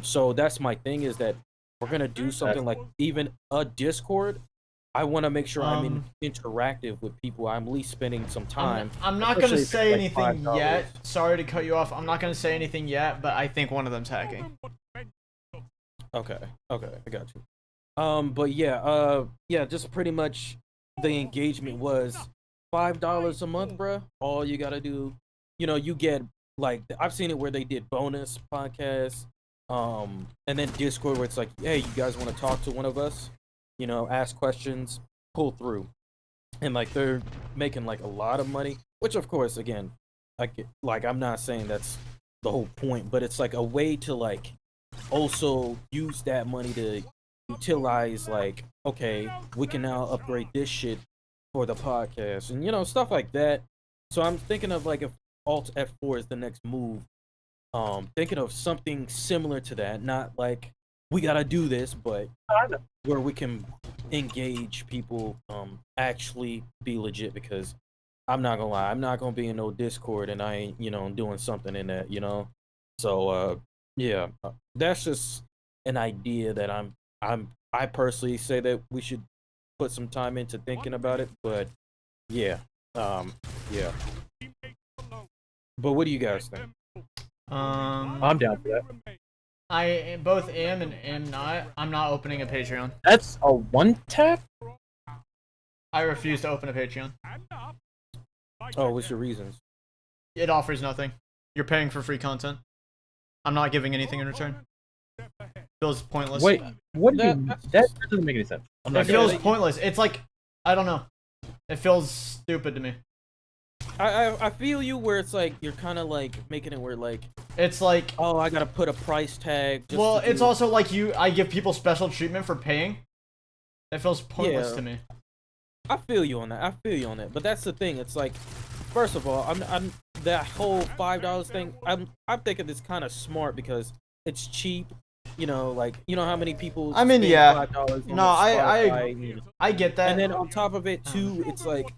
So that's my thing is that we're gonna do something like even a Discord. I want to make sure I'm interactive with people. I'm at least spending some time. I'm not gonna say anything yet. Sorry to cut you off. I'm not gonna say anything yet, but I think one of them's hacking. Okay, I got you. But yeah, just pretty much the engagement was $5 a month, bruh. All you gotta do, you get like I've seen it where they did bonus podcasts, and then Discord where it's like, hey, you guys want to talk to one of us? Ask questions, pull through, and like they're making like a lot of money. Which of course, again, I'm not saying that's the whole point, but it's like a way to like also use that money to utilize like, okay, we can now upgrade this shit for the podcast and stuff like that. So I'm thinking of like if Alt F4 is the next move, thinking of something similar to that, not like we gotta do this, but where we can engage people, actually be legit, because I'm not gonna lie, I'm not gonna be in no Discord and I ain't doing something in that, so yeah, that's just an idea that I personally say that we should put some time into thinking about it. But yeah, yeah. But what do you guys think? I'm down for that. I both am and am not. I'm not opening a Patreon. That's a one tap? I refuse to open a Patreon. Oh, what's your reasons? It offers nothing. You're paying for free content. I'm not giving anything in return. Feels pointless. Wait, what do you? That doesn't make any sense. It feels pointless. It's like, I don't know. It feels stupid to me. I feel you where it's like you're kind of like making it where like it's like, oh, I gotta put a price tag. Well, it's also like I give people special treatment for paying. That feels pointless to me. I feel you on that. But that's the thing. It's like, first of all, I'm that whole $5 thing. I'm thinking it's kind of smart because it's cheap. Like how many people. I mean, yeah. $5 no, I get that. And then on top of it too, it's like,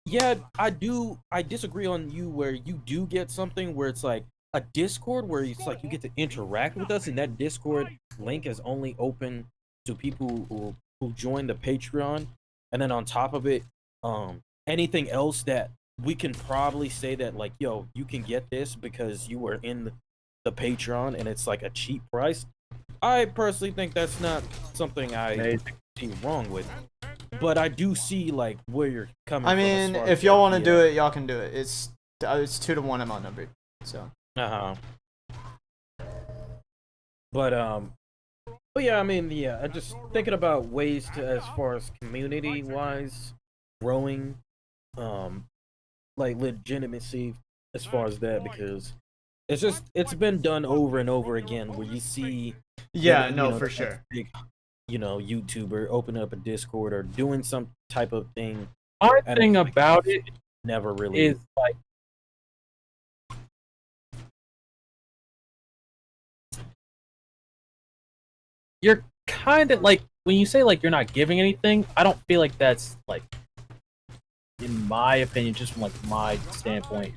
yeah, I disagree on you where you do get something where it's like a Discord where it's like you get to interact with us, and that Discord link is only open to people who join the Patreon. And then on top of it, anything else that we can probably say that like, yo, you can get this because you were in the Patreon and it's like a cheap price. I personally think that's not something I see wrong with. But I do see like where you're coming from. I mean, if y'all want to do it, y'all can do it. It's 2-to-1 I'm outnumbered. So. But yeah, I mean, yeah, I'm just thinking about ways to, as far as community wise, growing, like legitimacy as far as that, because it's been done over and over again where you see. Yeah, for sure. Big, YouTuber open up a Discord or doing some type of thing. Our thing about it never really is like, you're kind of like, when you say like you're not giving anything, I don't feel like that's like, in my opinion, just from like my standpoint.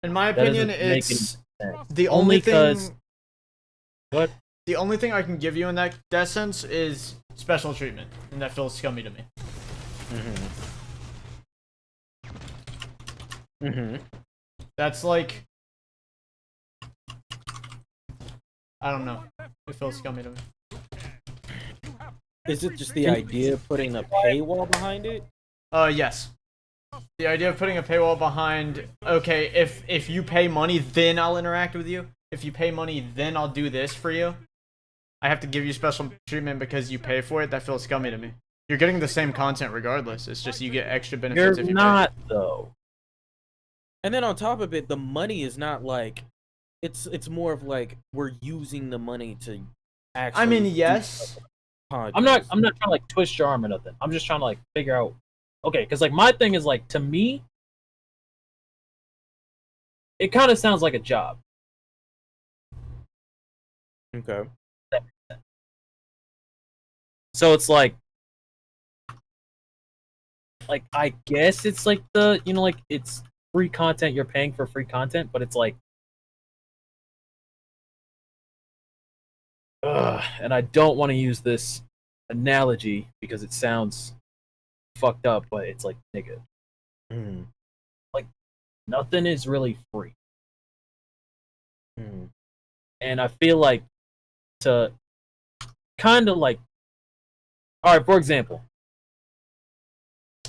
In my opinion, it's the only thing. What? The only thing I can give you in that sense is special treatment, and that feels scummy to me. That's like, I don't know. It feels scummy to me. Is it just the idea of putting a paywall behind it? Yes. The idea of putting a paywall behind, okay, if you pay money, then I'll interact with you. If you pay money, then I'll do this for you. I have to give you special treatment because you pay for it. That feels scummy to me. You're getting the same content regardless. It's just you get extra benefits if you pay. You're not, though. And then on top of it, the money is not like, it's more of like we're using the money to actually. I mean, yes. I'm not trying to like twist your arm or nothing. I'm just trying to like figure out. Okay, because like my thing is like, to me, it kind of sounds like a job. Okay. So it's like I guess it's like the, like it's free content, you're paying for free content, but it's like, and I don't want to use this analogy because it sounds fucked up, but it's like, nigga. Mm. Like, nothing is really free. Mm. And I feel like to kind of like, all right, for example,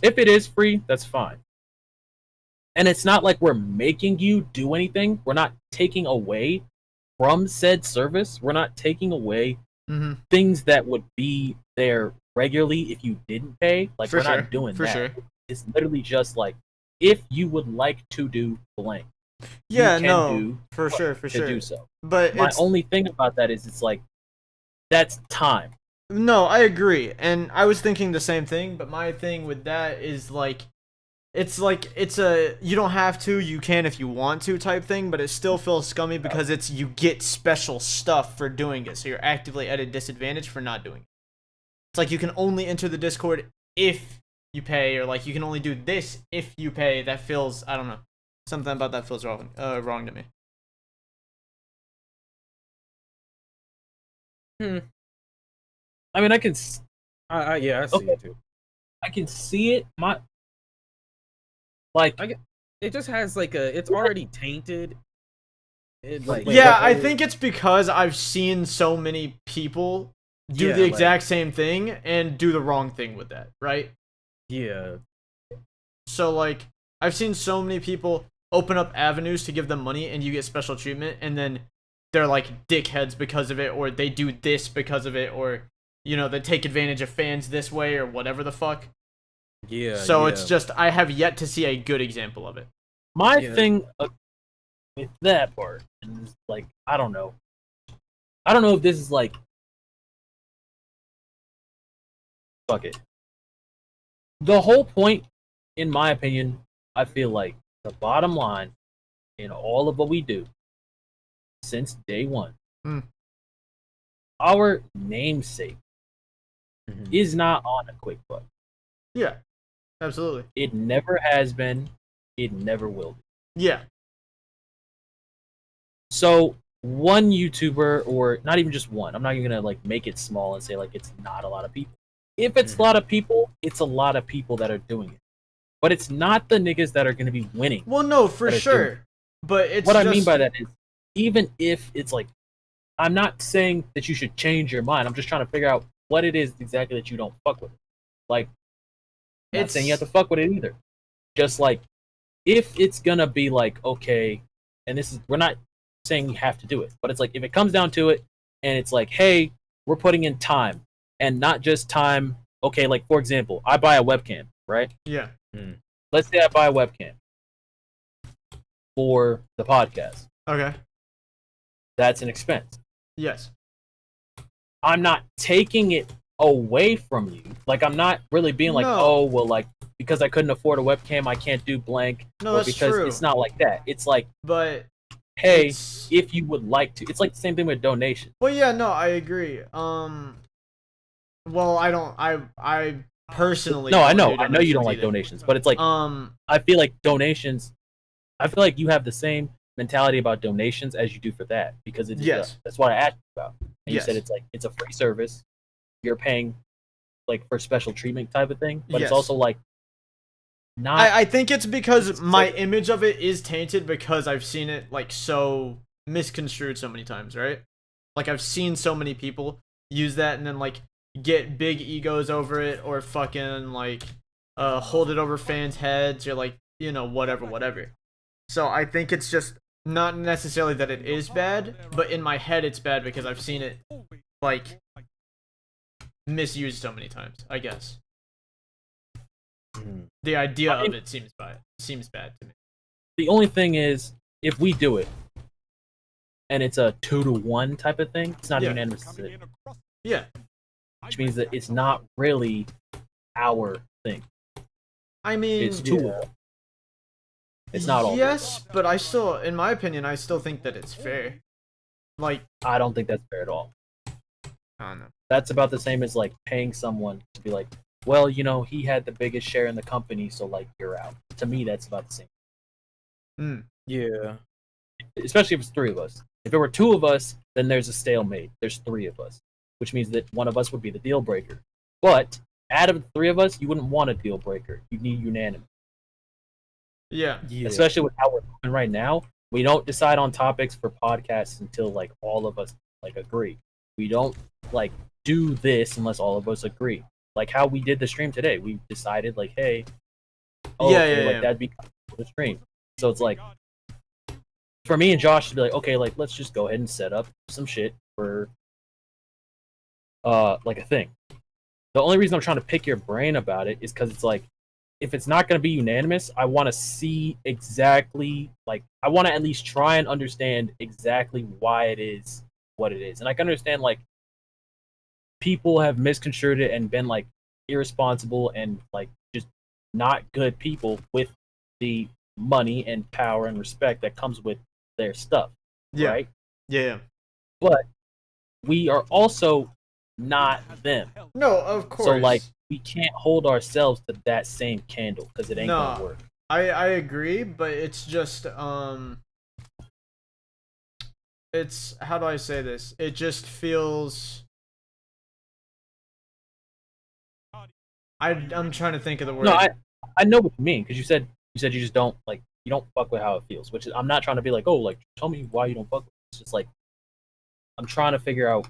if it is free, that's fine. And it's not like we're making you do anything. We're not taking away from said service. We're not taking away things that would be there regularly if you didn't pay. Like, we're not doing that. Sure. It's literally just like, if you would like to do blank, yeah, you can no, do for sure, to do so. But my only thing about that is it's like, that's time. No, I agree, and I was thinking the same thing. But my thing with that is like, it's a you don't have to, you can if you want to type thing, but it still feels scummy because it's you get special stuff for doing it, so you're actively at a disadvantage for not doing it. It's like you can only enter the Discord if you pay, or like you can only do this if you pay. That feels, I don't know, something about that feels wrong to me. I mean, I can. Yeah, I see it too. I can see it. Like, it just has like it's already tainted. I think it's because I've seen so many people do the exact same thing and do the wrong thing with that, right? Yeah. So like, I've seen so many people open up avenues to give them money and you get special treatment, and then they're like dickheads because of it, or they do this because of it, or you know, they take advantage of fans this way or whatever the fuck. Yeah. So it's just, I have yet to see a good example of it. My thing with that part is like, I don't know if this is like, fuck it. The whole point, in my opinion, I feel like the bottom line in all of what we do since day one, our namesake is not on a quick buck. Yeah, absolutely. It never has been. It never will be. Yeah. So one YouTuber, or not even just one, I'm not even gonna like make it small and say like it's not a lot of people. If it's a lot of people, it's a lot of people that are doing it. But it's not the niggas that are gonna be winning. Well, no, for sure. But it's what I mean by that is, even if it's like, I'm not saying that you should change your mind. I'm just trying to figure out what it is exactly that you don't fuck with. Like, I'm not saying you have to fuck with it either. Just like, if it's gonna be like, okay, and this is, we're not saying you have to do it, but it's like, if it comes down to it, and it's like, hey, we're putting in time, and not just time. Okay, like for example, I buy a webcam, right? Yeah. Let's say I buy a webcam for the podcast. Okay. That's an expense. Yes. I'm not taking it away from you. Like, I'm not really being like, oh, well, like, because I couldn't afford a webcam, I can't do blank. No, that's because true. It's not like that. It's like, but hey, if you would like to. It's like the same thing with donations. Well, yeah, no, I agree. Well, I personally. No, I know you don't like donations, but it's like, I feel like donations. I feel like you have the same mentality about donations as you do for that, because it's that's what I asked you about. And you said it's like, it's a free service. You're paying like for special treatment type of thing, but it's also like not. I think it's because my image of it is tainted because I've seen it like so misconstrued so many times, right? Like, I've seen so many people use that and then like get big egos over it, or fucking like hold it over fans' heads, or like, you know, whatever. So I think it's just not necessarily that it is bad, but in my head it's bad because I've seen it like misused so many times, I guess. The idea of it seems bad to me. The only thing is, if we do it and it's a 2-to-1 type of thing, it's not a unanimous decision. Yeah. Which means that it's not really our thing. I mean, it's 2-to-1. It's not all. Yes, but I still, in my opinion, I still think that it's fair. Like, I don't think that's fair at all. I don't know. That's about the same as like paying someone to be like, well, you know, he had the biggest share in the company, so like, you're out. To me, that's about the same. Yeah. Especially if it's 3 of us. If it were 2 of us, then there's a stalemate. There's 3 of us, which means that one of us would be the deal breaker. But out of the three of us, you wouldn't want a deal breaker. You need unanimous. Yeah. Especially with how we're moving right now. We don't decide on topics for podcasts until like all of us like agree. We don't like do this unless all of us agree. Like how we did the stream today. We decided like, hey, that'd be the stream. So it's like for me and Josh to be like, okay, like let's just go ahead and set up some shit for like a thing. The only reason I'm trying to pick your brain about it is because it's like, if it's not going to be unanimous, I want to see exactly, like, I want to at least try and understand exactly why it is what it is. And I can understand, like, people have misconstrued it and been, like, irresponsible and, like, just not good people with the money and power and respect that comes with their stuff. Yeah. Right? Yeah. But we are also not them. No, of course. So, like, we can't hold ourselves to that same candle because it ain't gonna work. I agree, but it's just it's, how do I say this? It just feels, I'm trying to think of the word. No, I know what you mean, because you said you just don't like, you don't fuck with how it feels, which is, I'm not trying to be like, oh, like tell me why you don't fuck with it. It's just like I'm trying to figure out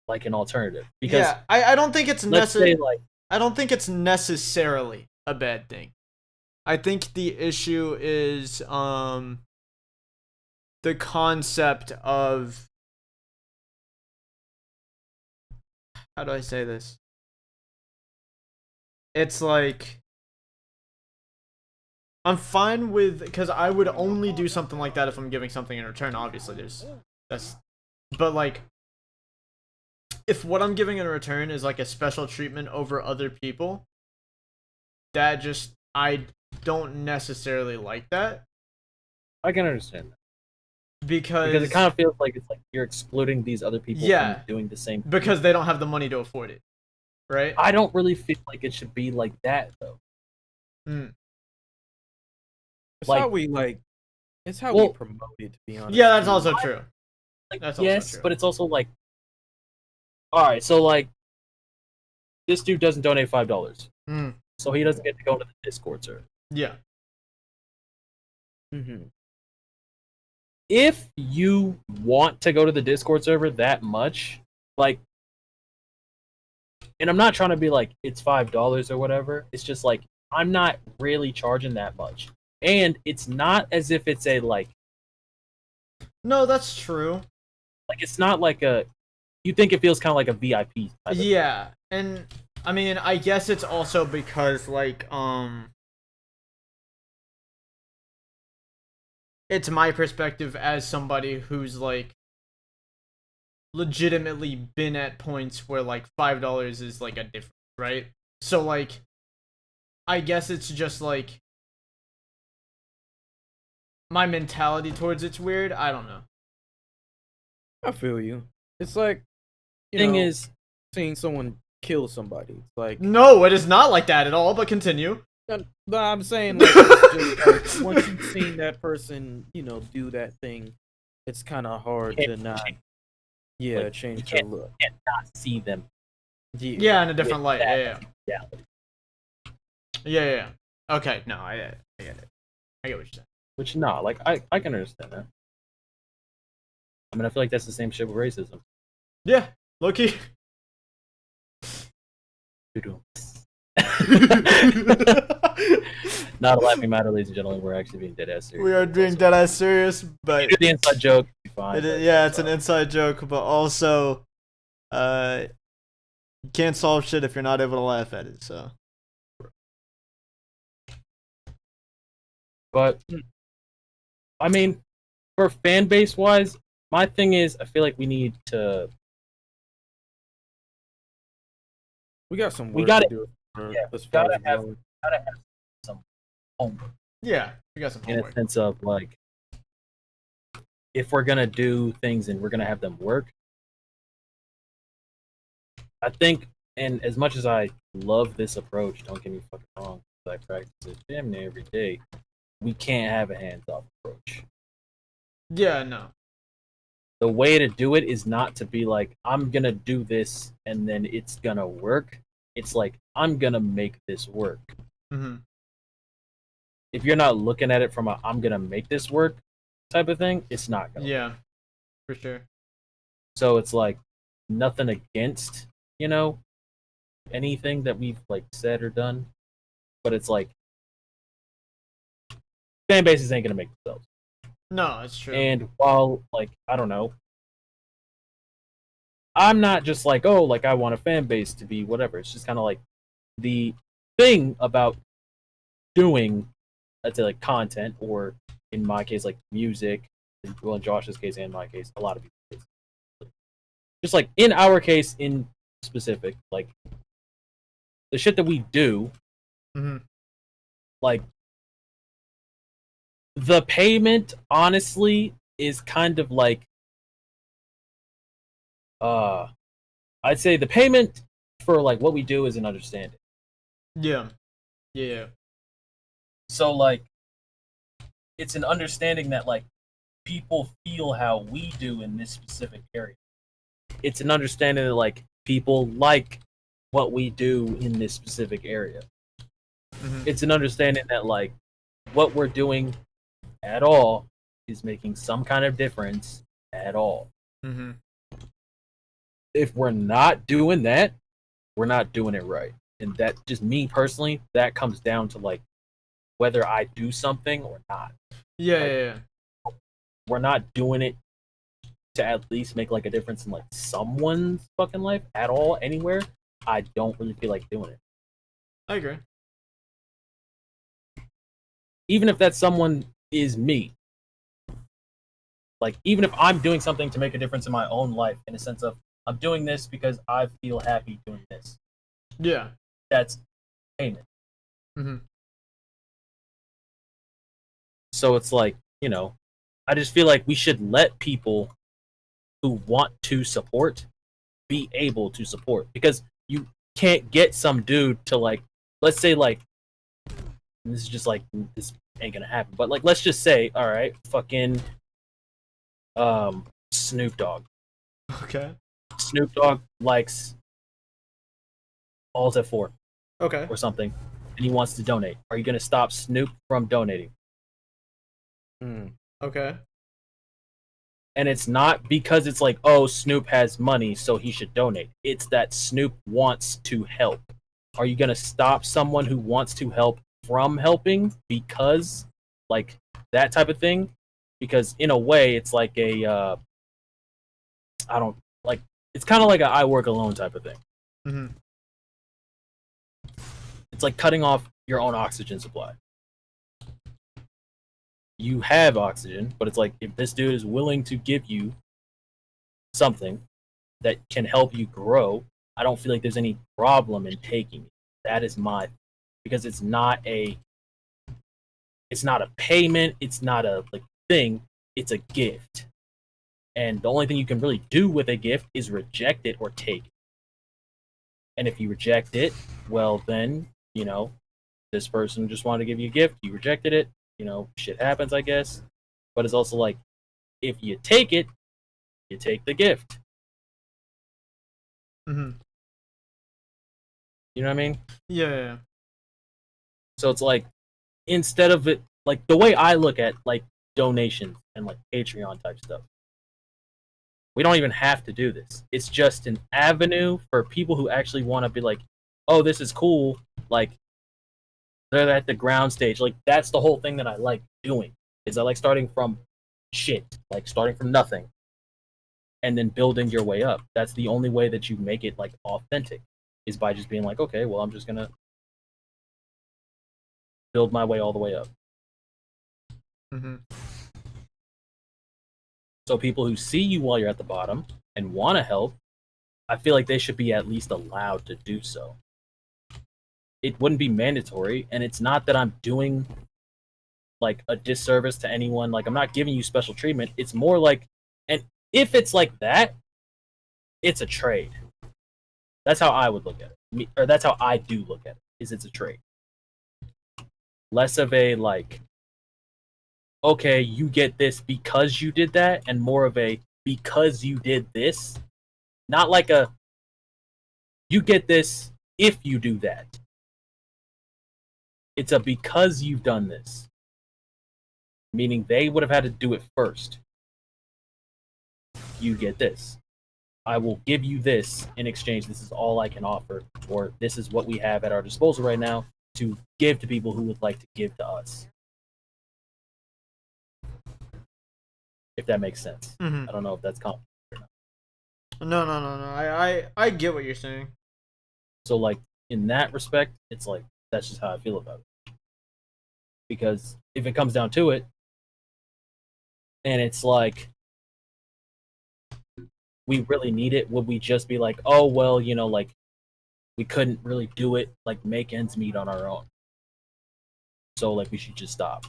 like an alternative, because I don't think it's necessary. Like, I don't think it's necessarily a bad thing. I think the issue is the concept of, how do I say this? It's like, I'm fine with, because I would only do something like that if I'm giving something in return. Obviously, but like, if what I'm giving in return is like a special treatment over other people, that just, I don't necessarily like that. I can understand that. Because it kind of feels like it's like you're excluding these other people from doing the same thing. Because they don't have the money to afford it. Right? I don't really feel like it should be like that though. It's like, how we like, it's how we promote it, to be honest. Yeah, that's also true. Like, that's also true. But it's also like, alright, so like, this dude doesn't donate $5. So he doesn't get to go to the Discord server. Yeah. If you want to go to the Discord server that much, like, and I'm not trying to be like, it's $5 or whatever. It's just like, I'm not really charging that much. And it's not as if it's a like. No, that's true. Like, it's not like a. You think it feels kind of like a VIP type yeah. And I mean, I guess it's also because like it's my perspective as somebody who's like legitimately been at points where like $5 is like a difference, right? So like, I guess it's just like my mentality towards it's weird. I don't know. I feel you. It's like, thing is, seeing someone kill somebody. It's like, no, it is not like that at all. But continue. But I'm saying, like, it's just, like, once you've seen that person, do that thing, it's kind of hard to not, change the look. You can't not see them. Yeah, in a different light. Yeah. Okay, no, I get it. I get what you're saying. Which, no, like, I can understand that. I mean, I feel like that's the same shit with racism. Yeah, low-key. Not a laughing matter, ladies and gentlemen. We're actually being dead ass serious. We are being dead ass serious, but you do the inside joke. Fine, it's an inside joke, but also, you can't solve shit if you're not able to laugh at it. So, but I mean, for fan base wise, my thing is, I feel like we need to. We got some work to do. Gotta have some homework. Yeah, we got some homework. In a sense of like, if we're gonna do things and we're gonna have them work, I think, and as much as I love this approach, don't get me fucking wrong, I practice it damn near every day. We can't have a hands-off approach. Yeah, no. The way to do it is not to be like, I'm gonna do this and then it's gonna work. it's like, I'm gonna make this work. Mm-hmm. If you're not looking at it from a I'm gonna make this work type of thing, it's not gonna Yeah, work. for sure. So it's like nothing against, anything that we've like said or done, but it's like fan bases ain't gonna make themselves. No, it's true. And while like I don't know, I'm not just like, oh, like I want a fan base to be whatever. It's just kind of like the thing about doing, let's say, like content, or in my case, like music. Well, in Josh's case and my case, a lot of people's case. Just like in our case, in specific, like the shit that we do, like the payment, honestly, is kind of like, I'd say the payment for like what we do is an understanding. Yeah. Yeah. So like, it's an understanding that like people feel how we do in this specific area. It's an understanding that like people like what we do in this specific area. It's an understanding that like what we're doing at all is making some kind of difference at all. If we're not doing that, we're not doing it right. And that, just me personally, that comes down to like whether I do something or not. Yeah. We're not doing it to at least make like a difference in like someone's fucking life at all, anywhere. I don't really feel like doing it. I agree. Even if that someone is me. Like, even if I'm doing something to make a difference in my own life, in a sense of, I'm doing this because I feel happy doing this. Yeah. That's payment. So it's like, I just feel like we should let people who want to support be able to support. Because you can't get some dude to like, let's say like, this is just like, this ain't gonna happen, but like, let's just say, all right, fucking Snoop Dogg. Okay. Snoop Dogg likes Balls at 4. Okay. Or something, and he wants to donate. Are you gonna stop Snoop from donating? Okay. And it's not because it's like, oh, Snoop has money, so he should donate. It's that Snoop wants to help. Are you gonna stop someone who wants to help from helping because, like, that type of thing? Because in a way, it's like a, it's kind of like a I work alone type of thing. It's like cutting off your own oxygen supply. You have oxygen, but it's like, if this dude is willing to give you something that can help you grow, I don't feel like there's any problem in taking it. That is because it's not a payment, it's not a like thing, it's a gift. And the only thing you can really do with a gift is reject it or take it. And if you reject it, well then, this person just wanted to give you a gift, you rejected it, shit happens, I guess. But it's also like, if you take it, you take the gift. You know what I mean? Yeah. So it's like, instead of it, like the way I look at like donations and like Patreon type stuff, we don't even have to do this. It's just an avenue for people who actually want to be like, oh, this is cool. Like, they're at the ground stage. Like, that's the whole thing that I like doing. Is I like starting from shit, like starting from nothing, and then building your way up. That's the only way that you make it like authentic, is by just being like, okay, well, I'm just gonna build my way all the way up. So people who see you while you're at the bottom and want to help, I feel like they should be at least allowed to do so. It wouldn't be mandatory, and it's not that I'm doing like a disservice to anyone. Like, I'm not giving you special treatment. It's more like, and if it's like that, it's a trade. That's how I would look at it. Or that's how I do look at it, is it's a trade. Less of a like, okay, you get this because you did that, and more of a because you did this. Not like a, you get this if you do that. It's a because you've done this. Meaning they would have had to do it first. You get this. I will give you this in exchange. This is all I can offer, or this is what we have at our disposal right now to give to people who would like to give to us. If that makes sense. Mm-hmm. I don't know if that's complicated or not. No. I get what you're saying. So, like, in that respect, it's like, that's just how I feel about it. Because if it comes down to it, and it's like, we really need it, would we just be like, oh, well, you know, like, we couldn't really do it, like, make ends meet on our own. So, like, we should just stop.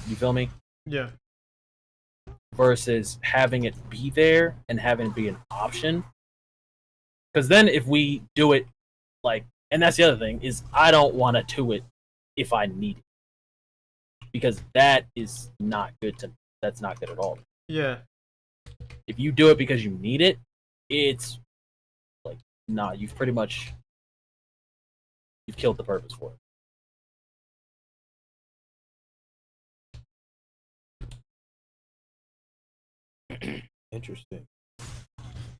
You feel me? Yeah. Versus having it be there and having it be an option. Because then if we do it, like, and that's the other thing, is I don't want to do it if I need it. Because that is not good to me. That's not good at all. Yeah. If you do it because you need it, it's like, nah, you've killed the purpose for it. Interesting.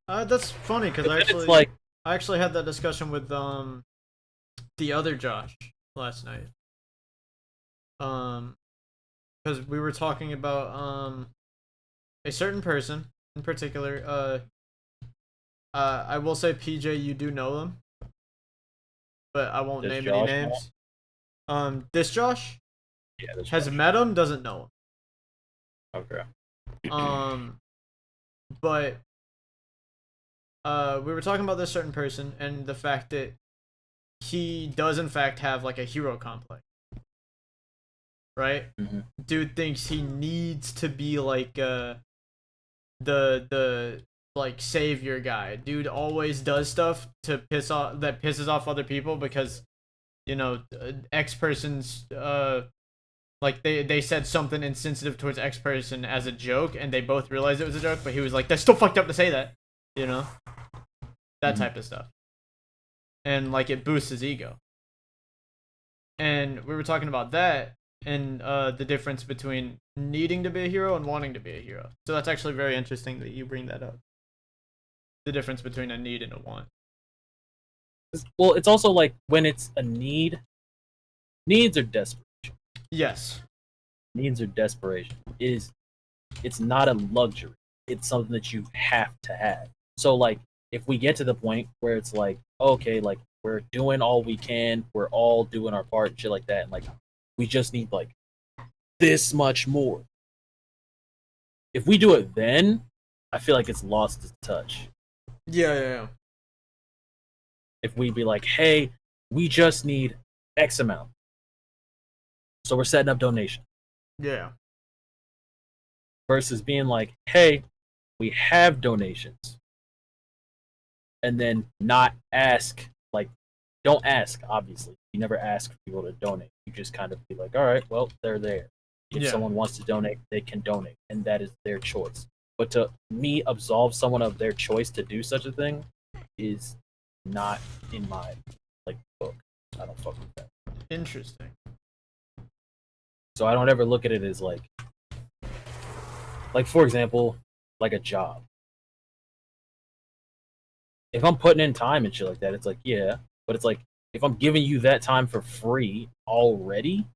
That's funny because I actually had that discussion with the other Josh last night. Because we were talking about a certain person in particular. I will say, PJ, you do know them, but I won't name any names. This Josh, yeah, this has Josh. met him, doesn't know him. Okay. But we were talking about this certain person and the fact that he does in fact have like a hero complex, right? Mm-hmm. Dude thinks he needs to be like the like savior guy. Dude always does stuff to pisses off other people because, you know, X person's like they said something insensitive towards X person as a joke and they both realized it was a joke, but he was like, that's still fucked up to say that, you know, that type of stuff. And like it boosts his ego. And we were talking about that and the difference between needing to be a hero and wanting to be a hero. So that's actually very interesting that you bring that up. The difference between a need and a want. Well, it's also like when it's a need, needs are desperation. Yes. Needs are desperation. It's not a luxury. It's something that you have to have. So like if we get to the point where it's like, okay, like we're doing all we can, we're all doing our part and shit like that, and like we just need like this much more. If we do it then, I feel like it's lost its touch. Yeah. If we be like, hey, we just need X amount. So we're setting up donation. Yeah. Versus being like, hey, we have donations. And then not ask, like, don't ask, obviously. You never ask for people to donate. You just kind of be like, all right, well, they're there. If someone wants to donate, they can donate. And that is their choice. But to me, absolve someone of their choice to do such a thing is not in my like book. I don't fuck with that. Interesting. So I don't ever look at it as like for example, like a job. If I'm putting in time and shit like that, it's like, yeah. But it's like, if I'm giving you that time for free already,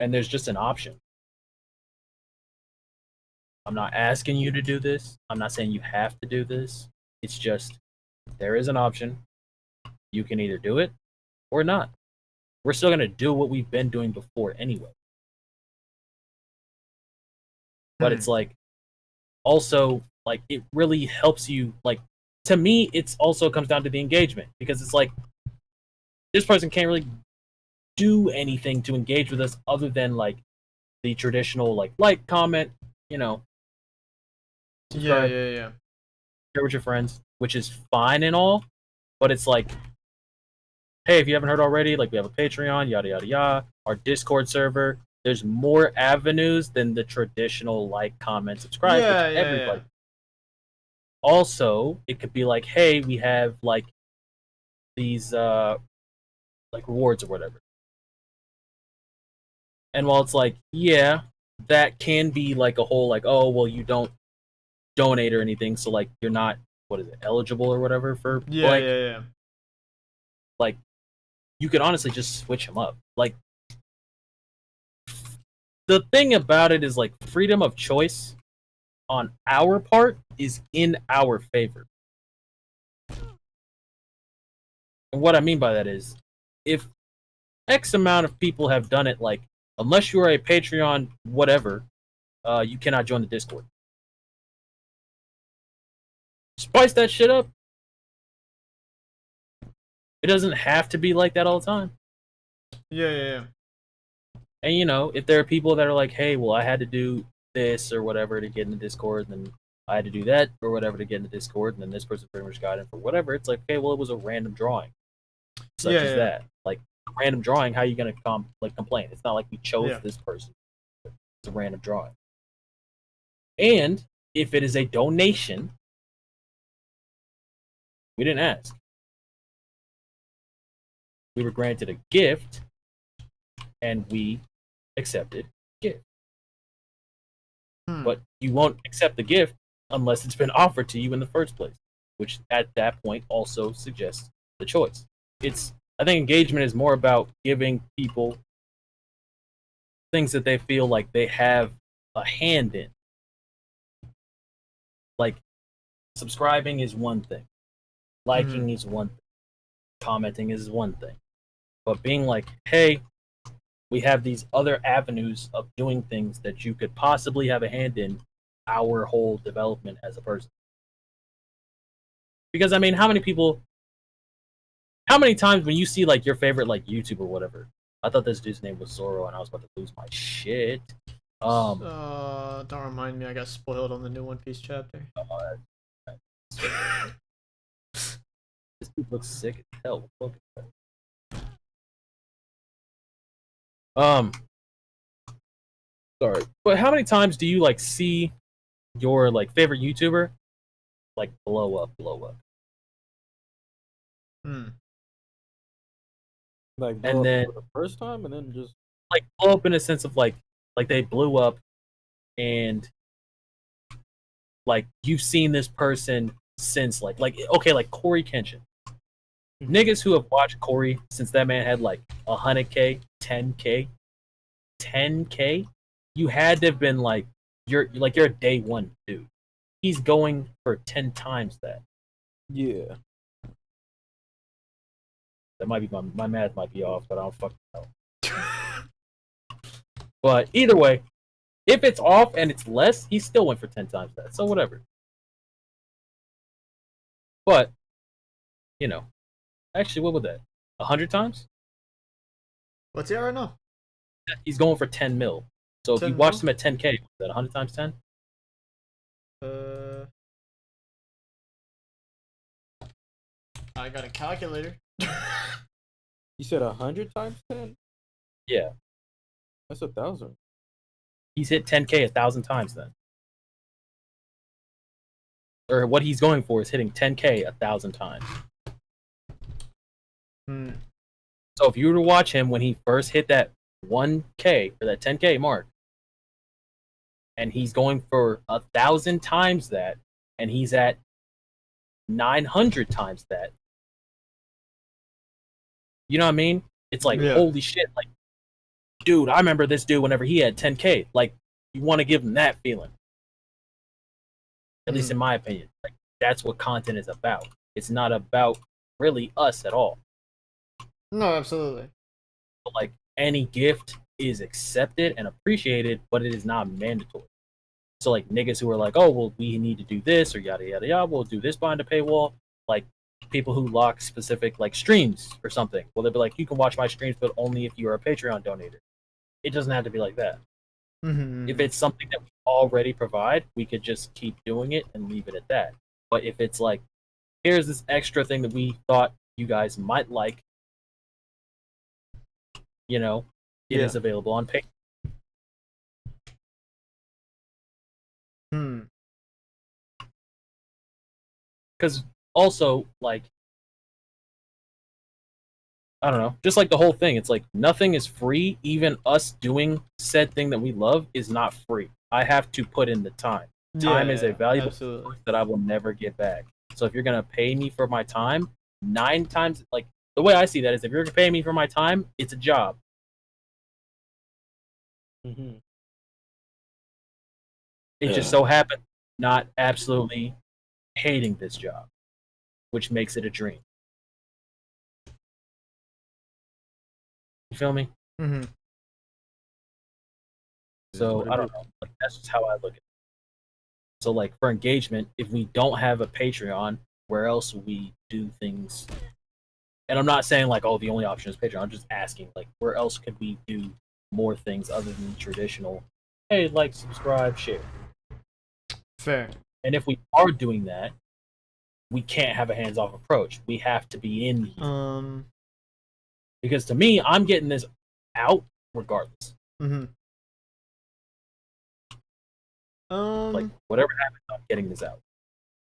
and there's just an option. I'm not asking you to do this. I'm not saying you have to do this. It's just, there is an option. You can either do it or not. We're still going to do what we've been doing before anyway. But it's like, also, like, it really helps you, like, to me, it's also comes down to the engagement. Because it's like, this person can't really do anything to engage with us other than, like, the traditional, like, comment, you know. Subscribe, Yeah. share with your friends, which is fine and all. But it's like, hey, if you haven't heard already, like, we have a Patreon, yada, yada, yada. Our Discord server. There's more avenues than the traditional like, comment, subscribe. Yeah. Everybody. Also, it could be like, hey, we have like these like rewards or whatever. And while it's like, yeah, that can be like a whole like, oh well, you don't donate or anything, so like you're not eligible or whatever for yeah. Like you could honestly just switch them up. Like the thing about it is like freedom of choice on our part is in our favor. And what I mean by that is if X amount of people have done it, like unless you are a Patreon whatever, you cannot join the Discord. Spice that shit up. It doesn't have to be like that all the time. Yeah. And you know, if there are people that are like, hey, well, I had to do this or whatever to get in the Discord, and then I had to do that or whatever to get in the Discord, and then this person pretty much got in for whatever, it's like, okay, well, it was a random drawing. Such as that. Like, random drawing, how are you going to complain? It's not like we chose this person. It's a random drawing. And if it is a donation, we didn't ask. We were granted a gift, and we accepted the gift. But you won't accept the gift unless it's been offered to you in the first place, which at that point also suggests the choice. I think engagement is more about giving people things that they feel like they have a hand in. Like, subscribing is one thing. Liking is one thing. Commenting is one thing. But being like, hey, we have these other avenues of doing things that you could possibly have a hand in our whole development as a person. Because, I mean, how many times when you see, like, your favorite, like, YouTube or whatever, I thought this dude's name was Zoro and I was about to lose my shit. Don't remind me, I got spoiled on the new One Piece chapter. This dude looks sick as hell. Look at that. Sorry. But how many times do you, like, see your, like, favorite YouTuber, like, blow up? Like, and then for the first time, and then just like blow up in a sense of like they blew up, and like you've seen this person since like okay, like Corey Kenshin. Niggas who have watched Corey since that man had like 100K, 10K, you had to have been like you're a day one dude. He's going for 10 times that. Yeah. That might be my math might be off, but I don't fucking know. But either way, if it's off and it's less, he still went for 10 times that. So whatever. But, you know, actually, what would that? 100 times? What's he at right now? He's going for 10 mil. So if you watched him at 10K, is that 100 times 10? I got a calculator. You said 100 times 10? Yeah. That's 1,000. He's hit 10K 1,000 times then. Or what he's going for is hitting 10K 1,000 times. So if you were to watch him when he first hit that 1K or that 10K mark, and he's going for 1,000 times that, and he's at 900 times that, you know what I mean? It's like, holy shit, like, dude, I remember this dude whenever he had 10K. Like, you want to give him that feeling. At least in my opinion. Like, that's what content is about. It's not about really us at all. No, absolutely. But, like, any gift is accepted and appreciated, but it is not mandatory. So, like, niggas who are like, oh, well, we need to do this or yada, yada, yada, we'll do this behind a paywall. Like, people who lock specific, like, streams or something. Well, they'll be like, you can watch my streams, but only if you are a Patreon donator. It doesn't have to be like that. If it's something that we already provide, we could just keep doing it and leave it at that. But if it's like, here's this extra thing that we thought you guys might like, you know, it is available on Patreon. because also like I don't know, just like the whole thing, it's like nothing is free. Even us doing said thing that we love is not free. I have to put in the time. Time is a valuable resource that I will never get back. So if you're gonna pay me for my time, 9 times, like the way I see that is, if you're gonna pay me for my time, it's a job. Mm-hmm. It just so happened not absolutely hating this job, which makes it a dream. You feel me? Mm-hmm. So I don't know. Like, that's just how I look at it. So like for engagement, if we don't have a Patreon, where else we do things? And I'm not saying like, oh, the only option is Patreon. I'm just asking, like, where else could we do more things other than traditional? Hey, like, subscribe, share. Fair. And if we are doing that, we can't have a hands-off approach. We have to be in here. Because to me, I'm getting this out regardless. Mm-hmm. Like whatever happens, I'm getting this out.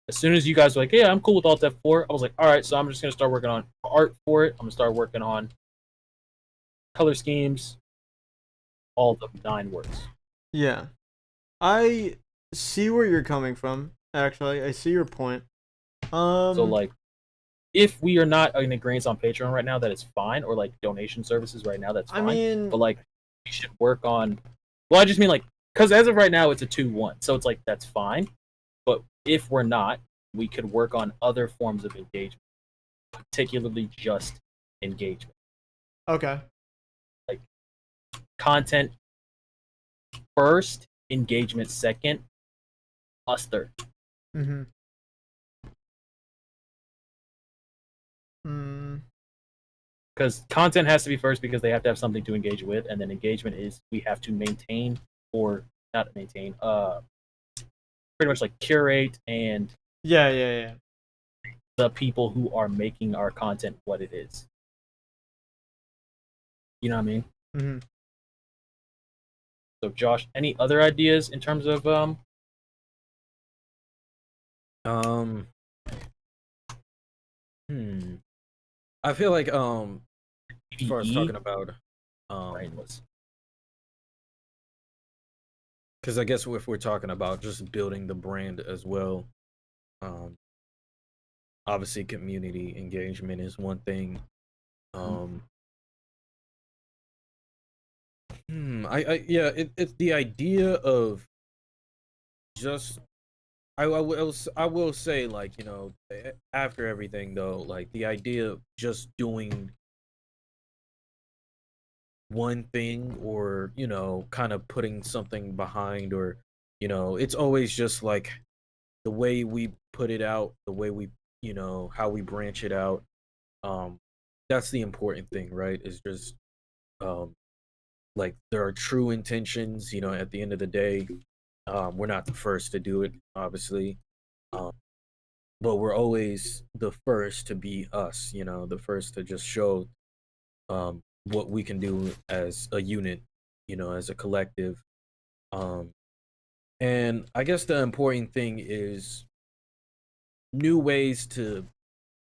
As soon as you guys were like, yeah, I'm cool with Alt F4, I was like, all right, so I'm just gonna start working on art for it. I'm gonna start working on color schemes, all the 9 words. Yeah, I see where you're coming from. Actually, I see your point. So like, if we are not in agreement on Patreon right now, that is fine, or like donation services right now, that's fine. I mean, but like, we should work on. Well, I just mean like, because as of right now, it's a 2-1, so it's like that's fine. But if we're not, we could work on other forms of engagement, particularly just engagement. Okay. Like content first, engagement second, us third. Mm-hmm. Because content has to be first because they have to have something to engage with, and then engagement is we have to maintain or not maintain, pretty much like curate and Yeah. the people who are making our content what it is. You know what I mean? Mm-hmm. So, Josh, any other ideas in terms of I feel like as far as talking about brainless. Because I guess if we're talking about just building the brand as well, obviously community engagement is one thing. It's the idea of just I will say, like, you know, after everything though, like the idea of just doing one thing, or you know, kind of putting something behind, or you know, it's always just like the way we put it out, the way we, you know, how we branch it out. That's the important thing, right? Is just like there are true intentions, you know, at the end of the day. We're not the first to do it, obviously, but we're always the first to be us, you know, the first to just show what we can do as a unit, you know, as a collective. And I guess the important thing is new ways to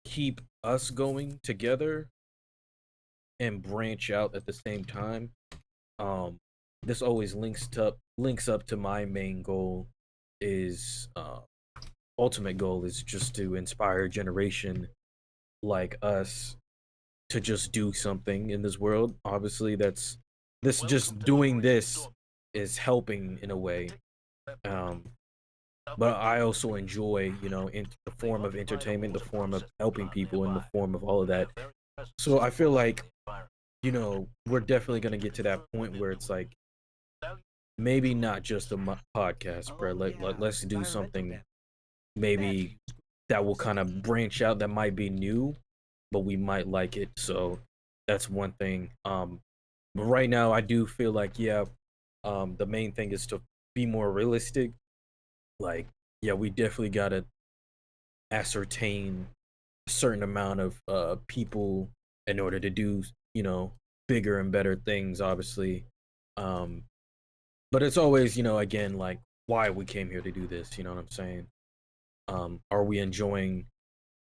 keep us going together and branch out at the same time. This always links up to my main goal, is ultimate goal is just to inspire a generation like us to just do something in this world. Obviously, this just doing this is helping in a way. But I also enjoy, you know, in the form of entertainment, the form of helping people, in the form of all of that. So I feel like, you know, we're definitely gonna get to that point where it's like, maybe not just a podcast, bro. Let's do something maybe that will kind of branch out, that might be new, but we might like it. So that's one thing. But right now I do feel like, the main thing is to be more realistic. Like, yeah, we definitely gotta ascertain a certain amount of people in order to do, you know, bigger and better things, obviously. But it's always, you know, again, like why we came here to do this, you know what I'm saying? Are we enjoying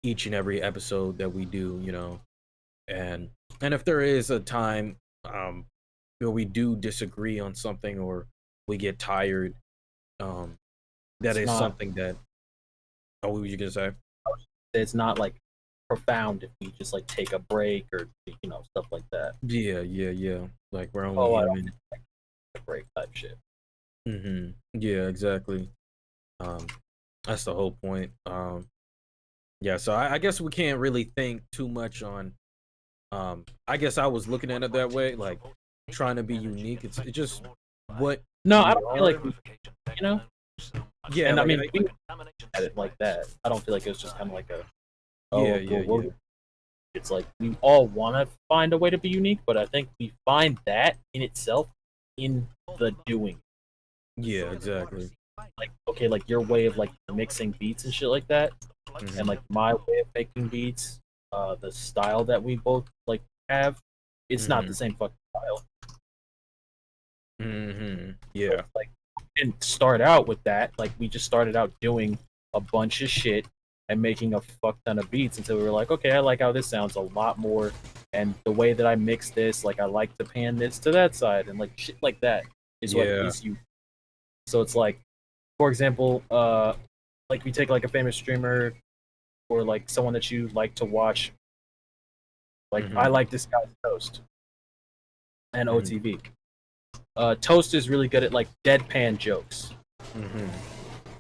each and every episode that we do, you know? And if there is a time where we do disagree on something or we get tired, that is something that what were you gonna say? It's not like profound if we just like take a break or stuff like that. Yeah. Like we're only human. Like a break type shit. Yeah, exactly. That's the whole point. Yeah, so I guess we can't really think too much on. I guess I was looking at it that way, like trying to be unique. It's just what. No, I don't feel like Yeah, and like, I mean, we at it like that. I don't feel like it was just kind of like a. Yeah. It's like we all want to find a way to be unique, but I think we find that in itself in the doing. Yeah, exactly. Like okay, like your way of like mixing beats and shit like that, and like my way of making beats, the style that we both like have, it's not the same fucking style. Yeah. So, like, we didn't start out with that. Like, we just started out doing a bunch of shit and making a fuck ton of beats until we were like, okay, I like how this sounds a lot more, and the way that I mix this, like, I like to pan this to that side, and like shit like that is what is you. So it's like, for example, like we take like a famous streamer or like someone that you like to watch. Like I like this guy's Toast and OTV. Toast is really good at like deadpan jokes,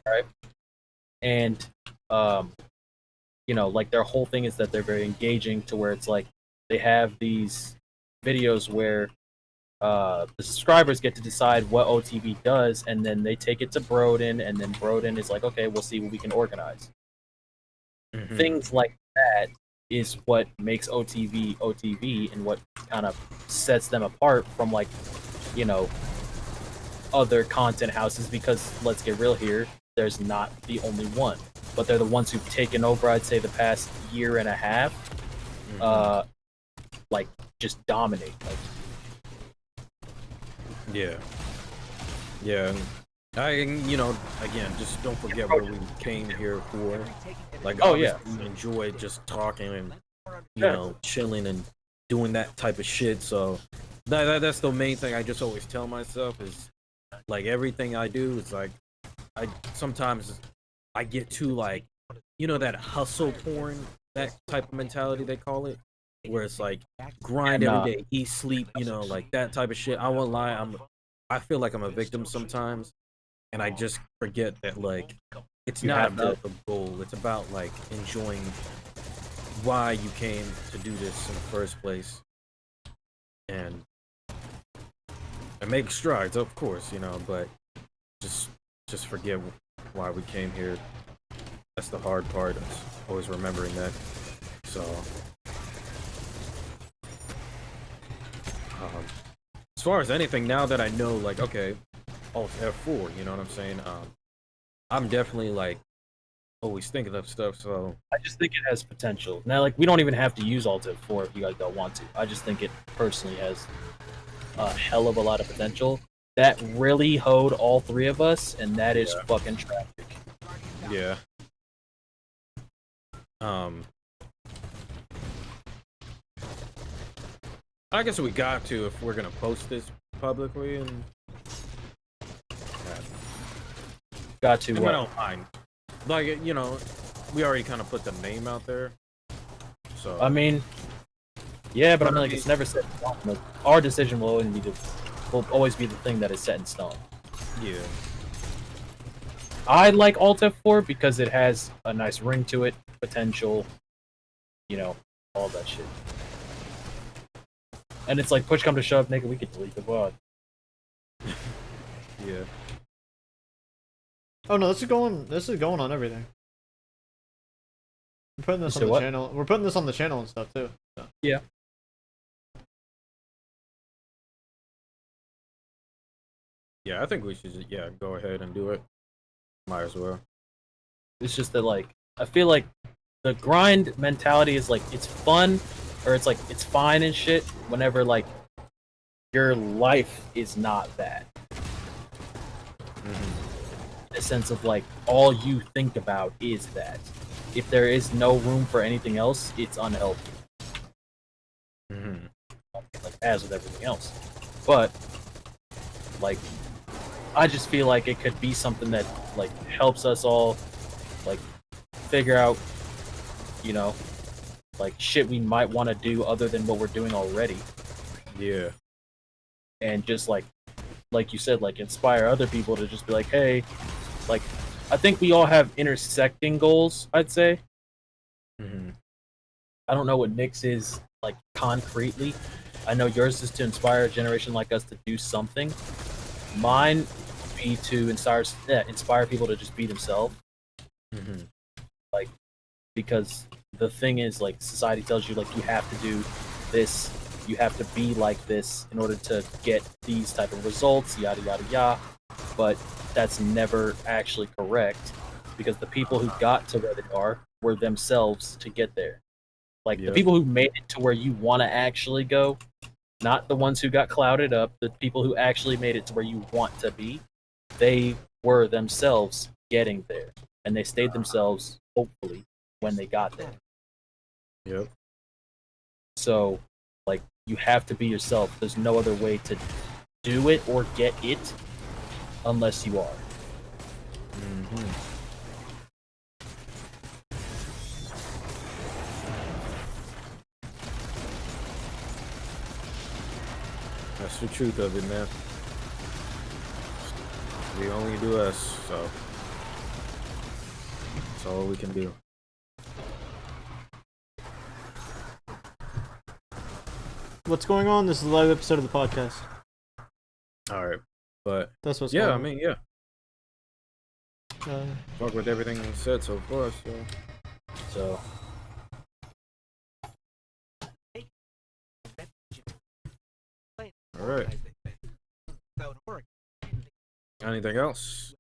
right? And like their whole thing is that they're very engaging to where it's like they have these videos where the subscribers get to decide what OTV does, and then they take it to Broden, and then Broden is like, okay, we'll see what we can organize. Things like that is what makes OTV, and what kind of sets them apart from like, other content houses, because let's get real here, there's not the only one, but they're the ones who've taken over, I'd say, the past year and a half, like just dominate. Like, Yeah. Again, just don't forget what we came here for. Like, we enjoy just talking and chilling and doing that type of shit. So that's the main thing I just always tell myself is like everything I do is like I sometimes I get too like that hustle porn, that type of mentality they call it, where it's like grind every day, eat, sleep, like that type of shit. I won't lie, I feel like I'm a victim sometimes, and I just forget that like it's not about the goal. It's about like enjoying why you came to do this in the first place, and make strides, of course, but just forget why we came here. That's the hard part. Is always remembering that. So. As far as anything, now that I know, like, okay, Alt F4, you know what I'm saying? I'm definitely like always thinking of stuff. So I just think it has potential. Now, like, we don't even have to use Alt F4 if you guys don't want to. I just think it personally has a hell of a lot of potential that really hoed all three of us, and that is fucking tragic. Yeah. I guess we got to if we're gonna post this publicly, and got to. I don't mind. Like we already kind of put the name out there. So I mean, yeah, but I mean, like, it's never set in stone. Like, our decision will always be the thing that is set in stone. Yeah. I like Alt F4 because it has a nice ring to it, potential, all that shit. And it's like, push come to shove, nigga, we could delete the VOD. Yeah. Oh no, this is going on everything. We're putting this on the channel. We're putting this on the channel and stuff too. So. Yeah. Yeah, I think we should go ahead and do it. Might as well. It's just that, like, I feel like the grind mentality is like, it's fun, or it's like, it's fine and shit whenever, like, your life is not that. a sense of like all you think about is that. If there is no room for anything else, it's unhealthy. Like as with everything else. But like I just feel like it could be something that like helps us all like figure out, you know, like shit we might want to do other than what we're doing already. Yeah. And just like you said, like inspire other people to just be like, hey, like I think we all have intersecting goals, I'd say. I don't know what Nick's is like concretely. I know yours is to inspire a generation like us to do something. Mine would be to inspire people to just be themselves. Like, because the thing is, like, society tells you like you have to do this, you have to be like this in order to get these type of results, yada yada yada. But that's never actually correct, because the people who got to where they are were themselves to get there. Like the people who made it to where you want to actually go, not the ones who got clouded up, the people who actually made it to where you want to be, they were themselves getting there. And they stayed themselves, hopefully, when they got there. Yep. So, like, you have to be yourself. There's no other way to do it or get it unless you are. That's the truth of it, man. We only do us, so that's all we can do. What's going on? This is a live episode of the podcast. All right, but that's what's going on. I mean, yeah. Talk with everything said so far, so. All right. Anything else?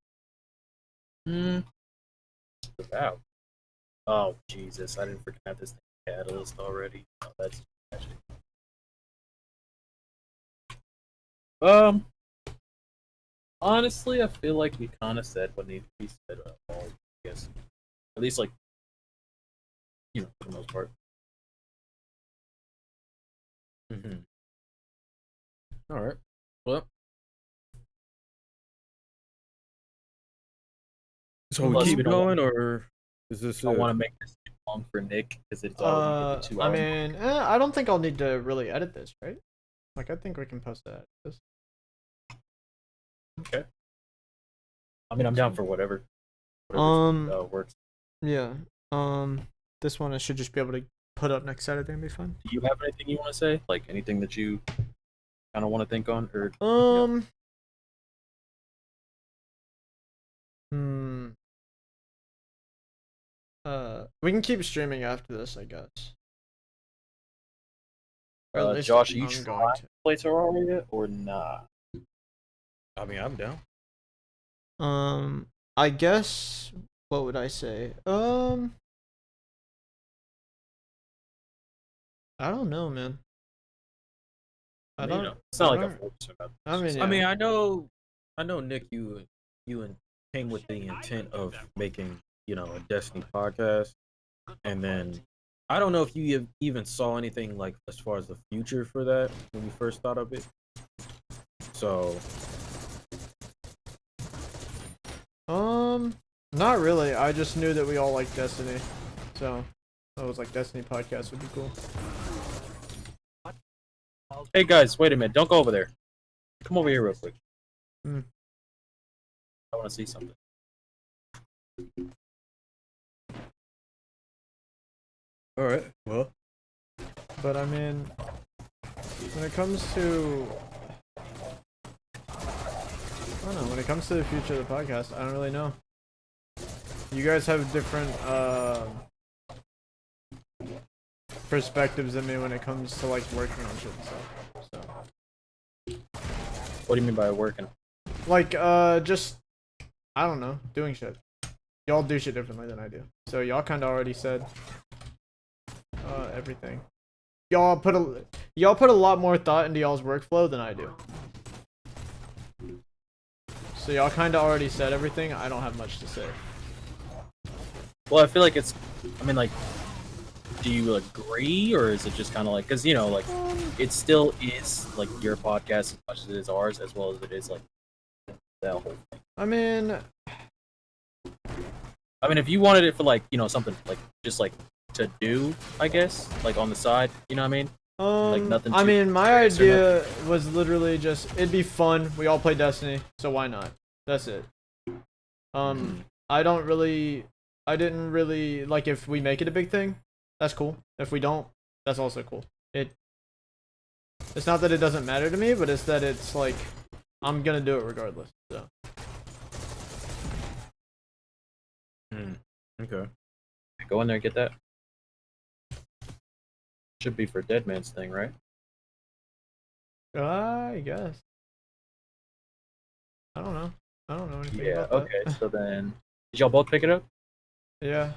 About. Oh Jesus! I didn't freaking have this thing catalyst already. Oh, that's tragic. Honestly, I feel like we kind of said what needed to be said. I guess, at least like, you know, for the most part. All right. Well. So we keep going, or is this? I want to make this too long for Nick because it's already 2 hours. I mean, I don't think I'll need to really edit this, right? Like, I think we can post that. Okay. I mean, I'm down for whatever works. Yeah. This one I should just be able to put up next Saturday and be fun. Do you have anything you want to say? Like anything that you kind of want to think on, or? We can keep streaming after this, I guess. Josh, are you trying to play Terraria or not? I mean, I'm down. I guess. What would I say? I don't know, man. I don't know. It's not like a focus about. I mean, I know, Nick, you came with the intent of making, you know, a Destiny podcast, and then I don't know if you even saw anything like as far as the future for that when you first thought of it. So, not really. I just knew that we all like Destiny, so I was like, Destiny podcast would be cool. Hey guys, wait a minute! Don't go over there. Come over here real quick. I want to see something. all right. Well, but I mean, when it comes to, I don't know. When it comes to the future of the podcast, I don't really know. You guys have different perspectives than me when it comes to like working on shit and stuff. So. What do you mean by working? Like, just, I don't know, doing shit. Y'all do shit differently than I do. So y'all kind of already said everything. Y'all put a lot more thought into y'all's workflow than I do. So y'all kind of already said everything. I don't have much to say. Well, I feel like it's. I mean, like, do you agree, or is it just kind of like, because you know, like, it still is like your podcast as much as it is ours, as well as it is like that whole thing. I mean, if you wanted it for like, you know, something like just like to do, I guess, like on the side, you know what I mean? Like nothing. I mean, my idea was literally just it'd be fun. We all play Destiny, so why not? That's it. I didn't really like if we make it a big thing. That's cool. If we don't, that's also cool. It's not that it doesn't matter to me, but it's that it's like I'm gonna do it regardless. So. Okay. Go in there and get that. Should be for Dead Man's thing, right? I guess. I don't know. I don't know anything about okay, that. so then... Did y'all both pick it up? Yeah.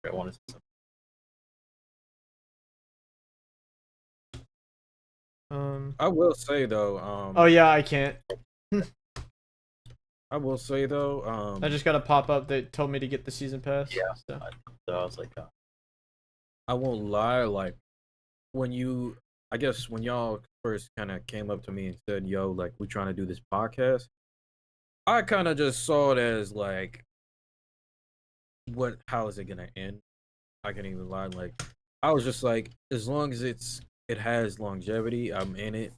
I want to see something. I will say though, oh yeah, I can't. I will say though, I just got a pop-up that told me to get the season pass. Yeah. So, So I was like, I won't lie, like when y'all first kind of came up to me and said, yo, like we're trying to do this podcast, I kind of just saw it as like, how is it gonna end? I can't even lie, like I was just like, as long as it has longevity, I'm in it.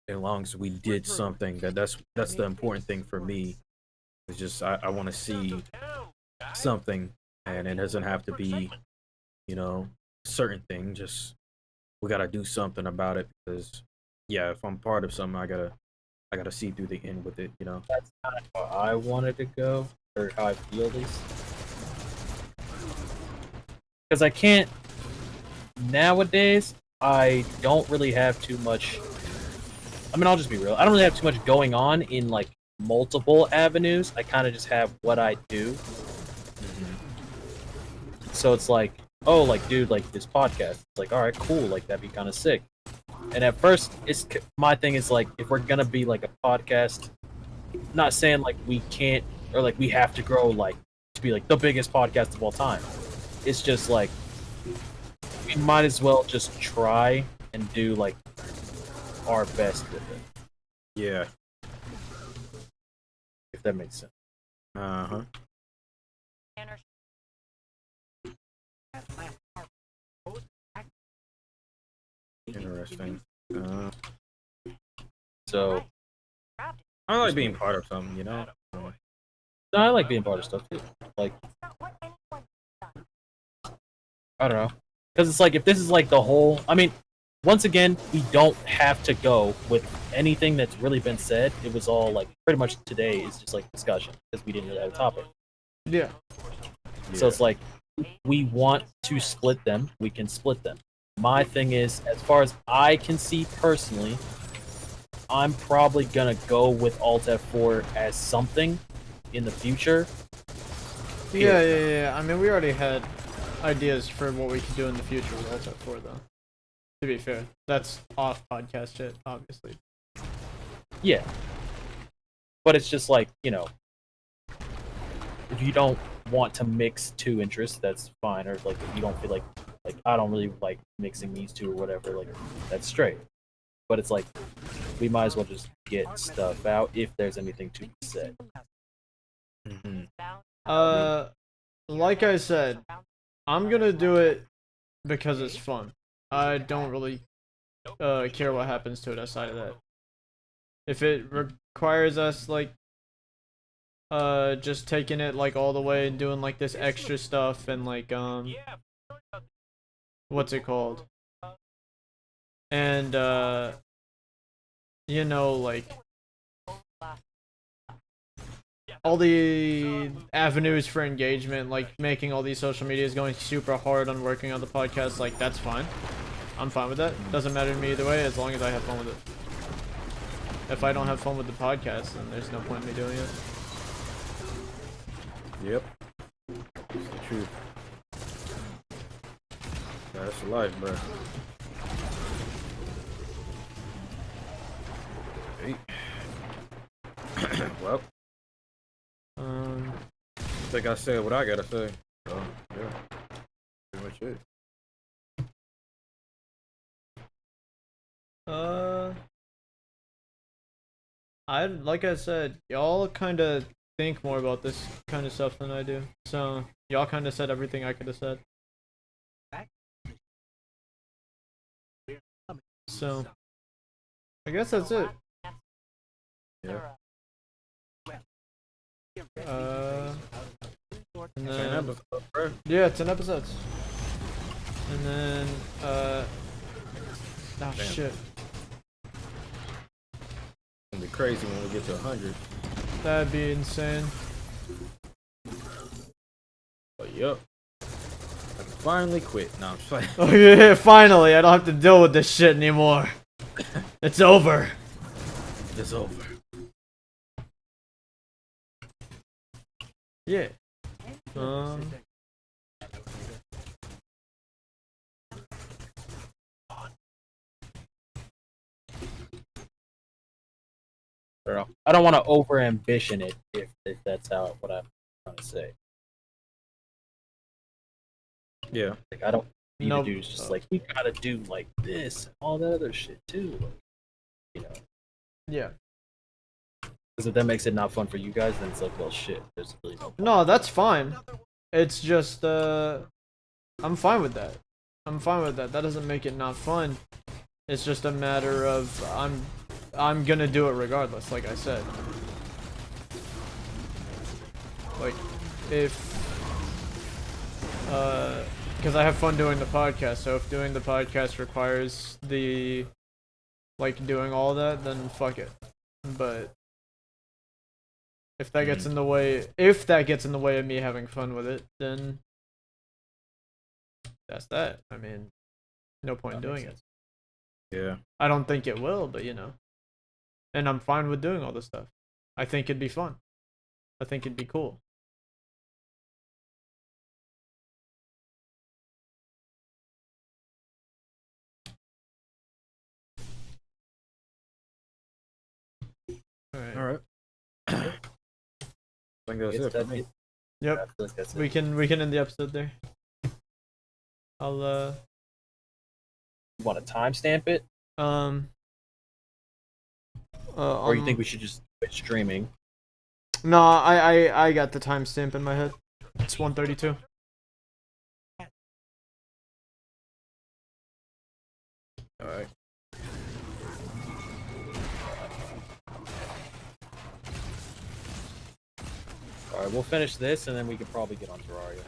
As long as we did something, that's the important thing for me. It's just I want to see something, and it doesn't have to be, you know, a certain thing. Just we gotta do something about it, because yeah, if I'm part of something, I gotta see through the end with it, you know. that's kind of how I wanted to go, or how I feel at least. Because I can't nowadays. I don't really have too much. I mean, I'll just be real. I don't really have too much going on in like multiple avenues. I kind of just have what I do. So it's like, oh, like, dude, like this podcast. It's like, all right, cool. Like that'd be kind of sick. And at first, my thing is like, if we're gonna be like a podcast, not saying like we can't or like we have to grow like to be like the biggest podcast of all time. It's just like we might as well just try and do like our best with it. Yeah. If that makes sense. Uh-huh. Interesting. So I like being part of something, you know. no, I like being part of stuff too. Like I don't know, because it's like if this is like the whole. I mean, once again, we don't have to go with anything that's really been said. It was all like pretty much today is just like discussion because we didn't really have a topic. yeah. So it's like we want to split them, we can split them. My thing is, as far as I can see personally, I'm probably gonna go with Alt F4 as something in the future. Yeah. I mean, we already had ideas for what we could do in the future with Alt F4, though. To be fair, that's off podcast shit, obviously. Yeah. But it's just like, you know, if you don't want to mix two interests, that's fine. Or like if you don't feel like I don't really like mixing these two or whatever, like that's straight. But it's like we might as well just get stuff out if there's anything to be said. Like I said, I'm gonna do it because it's fun. I don't really care what happens to it aside of that. If it requires us like just taking it like all the way and doing like this extra stuff and like what's it called? And you know, like all the avenues for engagement, like making all these social medias, going super hard on working on the podcast, like that's fine. I'm fine with that. Doesn't matter to me either way, as long as I have fun with it. If I don't have fun with the podcast, then there's no point in me doing it. Yep. That's the truth. That's the life, bro. Hey. Well, I think I said what I gotta say. So, yeah, pretty much it. Like I said, y'all kind of think more about this kind of stuff than I do. So y'all kind of said everything I could have said. So I guess that's it. Yeah. And 10 then, episodes, bro. yeah, 10 episodes. And then, oh Damn. shit. It's gonna be crazy when we get to 100. That'd be insane. But yup. I can finally quit. No, I'm just like, Oh yeah, finally, I don't have to deal with this shit anymore. It's over. it's over. Yeah. I don't want to over ambition it if that's what I'm trying to say. Yeah. Like I don't need Nope. to do just like we gotta do like this and all that other shit too. Like, you know. Yeah. Because if that makes it not fun for you guys, then it's like, well, shit. There's really no. No, that's fine. It's just, I'm fine with that. I'm fine with that. That doesn't make it not fun. It's just a matter of I'm gonna do it regardless, like I said. Like, if, because I have fun doing the podcast, so if doing the podcast requires like, doing all that, then fuck it. But if that gets in the way of me having fun with it, then that's that. I mean, no point in doing it. Yeah. I don't think it will, but and I'm fine with doing all this stuff. I think it'd be fun. I think it'd be cool. All right. I think that's it for me. Yep. We can end the episode there. I'll You want to timestamp it, or you think we should just quit streaming? No, I got the timestamp in my head. It's 1:32. All right. All right, we'll finish this and then we can probably get on Terraria.